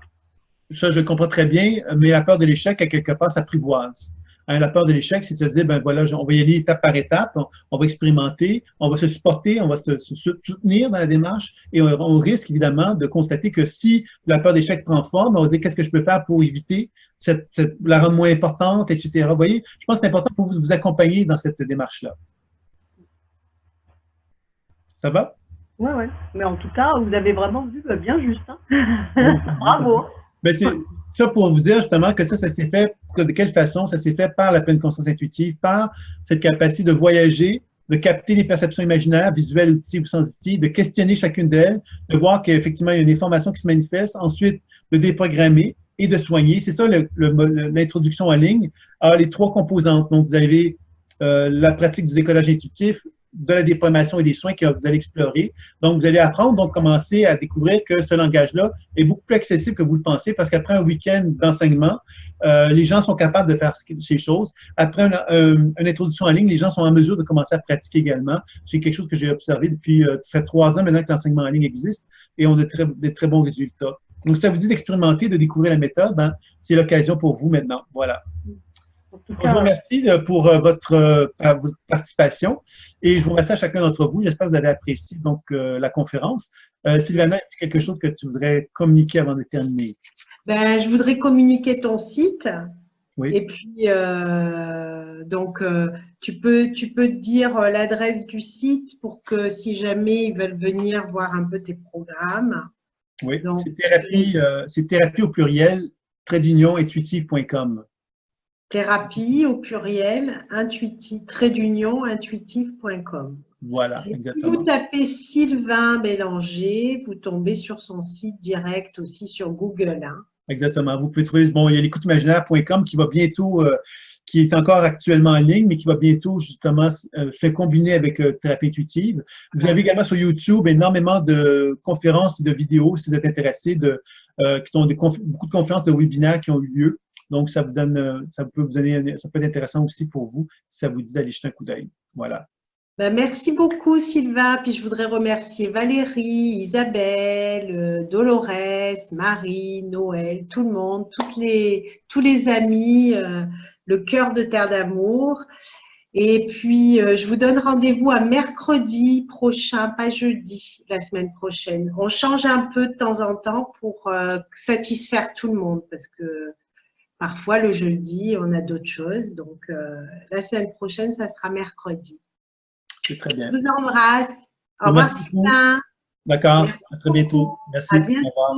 Ça, je comprends très bien, mais la peur de l'échec, à quelque part, s'apprivoise. Hein, la peur de l'échec, c'est de se dire, ben voilà, on va y aller étape par étape, on va expérimenter, on va se supporter, on va se soutenir dans la démarche et on risque évidemment de constater que si la peur d'échec prend forme, on va dire qu'est-ce que je peux faire pour éviter la rendre moins importante, etc. Vous voyez, je pense que c'est important pour vous accompagner dans cette démarche-là. Ça va? Oui. Mais en tout cas, vous avez vraiment vu bien juste. Hein? Bravo. Ben, c'est ça pour vous dire justement que ça s'est fait, de quelle façon ça s'est fait par la pleine conscience intuitive, par cette capacité de voyager, de capter les perceptions imaginaires, visuelles, auditives ou sensitives, de questionner chacune d'elles, de voir qu'effectivement il y a une information qui se manifeste, ensuite de déprogrammer et de soigner. C'est ça l'introduction en ligne. Alors, les trois composantes. Donc, vous avez la pratique du décollage intuitif, de la déformation et des soins que vous allez explorer. Donc, vous allez apprendre, donc commencer à découvrir que ce langage-là est beaucoup plus accessible que vous le pensez parce qu'après un week-end d'enseignement, les gens sont capables de faire ces choses. Après une introduction en ligne, les gens sont en mesure de commencer à pratiquer également. C'est quelque chose que j'ai observé depuis, ça fait 3 ans maintenant que l'enseignement en ligne existe et on a de très bons résultats. Donc, si ça vous dit d'expérimenter, de découvrir la méthode, ben, c'est l'occasion pour vous maintenant. Voilà. Je vous remercie pour votre participation et je vous remercie à chacun d'entre vous. J'espère que vous avez apprécié donc, la conférence. Sylvana, est-ce quelque chose que tu voudrais communiquer avant de terminer? Ben, je voudrais communiquer ton site. Oui. Et puis, donc, tu peux dire l'adresse du site pour que si jamais ils veulent venir voir un peu tes programmes. Oui, c'est thérapie au pluriel, intuitive.com. Thérapie au pluriel, intuitive.com. Voilà, exactement. Si vous tapez Sylvain Bélanger, vous tombez sur son site direct aussi sur Google. Hein. Exactement. Vous pouvez trouver, bon, il y a l'écouteimaginaire.com qui va bientôt, qui est encore actuellement en ligne, mais qui va bientôt justement se combiner avec thérapie intuitive. Vous avez également sur YouTube énormément de conférences et de vidéos si vous êtes intéressé, qui sont beaucoup de conférences, de webinaires qui ont eu lieu. Donc, ça peut être intéressant aussi pour vous si ça vous dit d'aller jeter un coup d'œil. Voilà. Ben, merci beaucoup, Sylvain. Puis je voudrais remercier Valérie, Isabelle, Dolores, Marie, Noël, tout le monde, tous les amis, le cœur de Terre d'amour. Et puis, je vous donne rendez-vous à mercredi prochain, pas jeudi, la semaine prochaine. On change un peu de temps en temps pour satisfaire tout le monde parce que parfois, le jeudi, on a d'autres choses. Donc, la semaine prochaine, ça sera mercredi. C'est très bien. Je vous embrasse. Au revoir, Sylvain. D'accord. À très bientôt. Merci. À bientôt. Au revoir.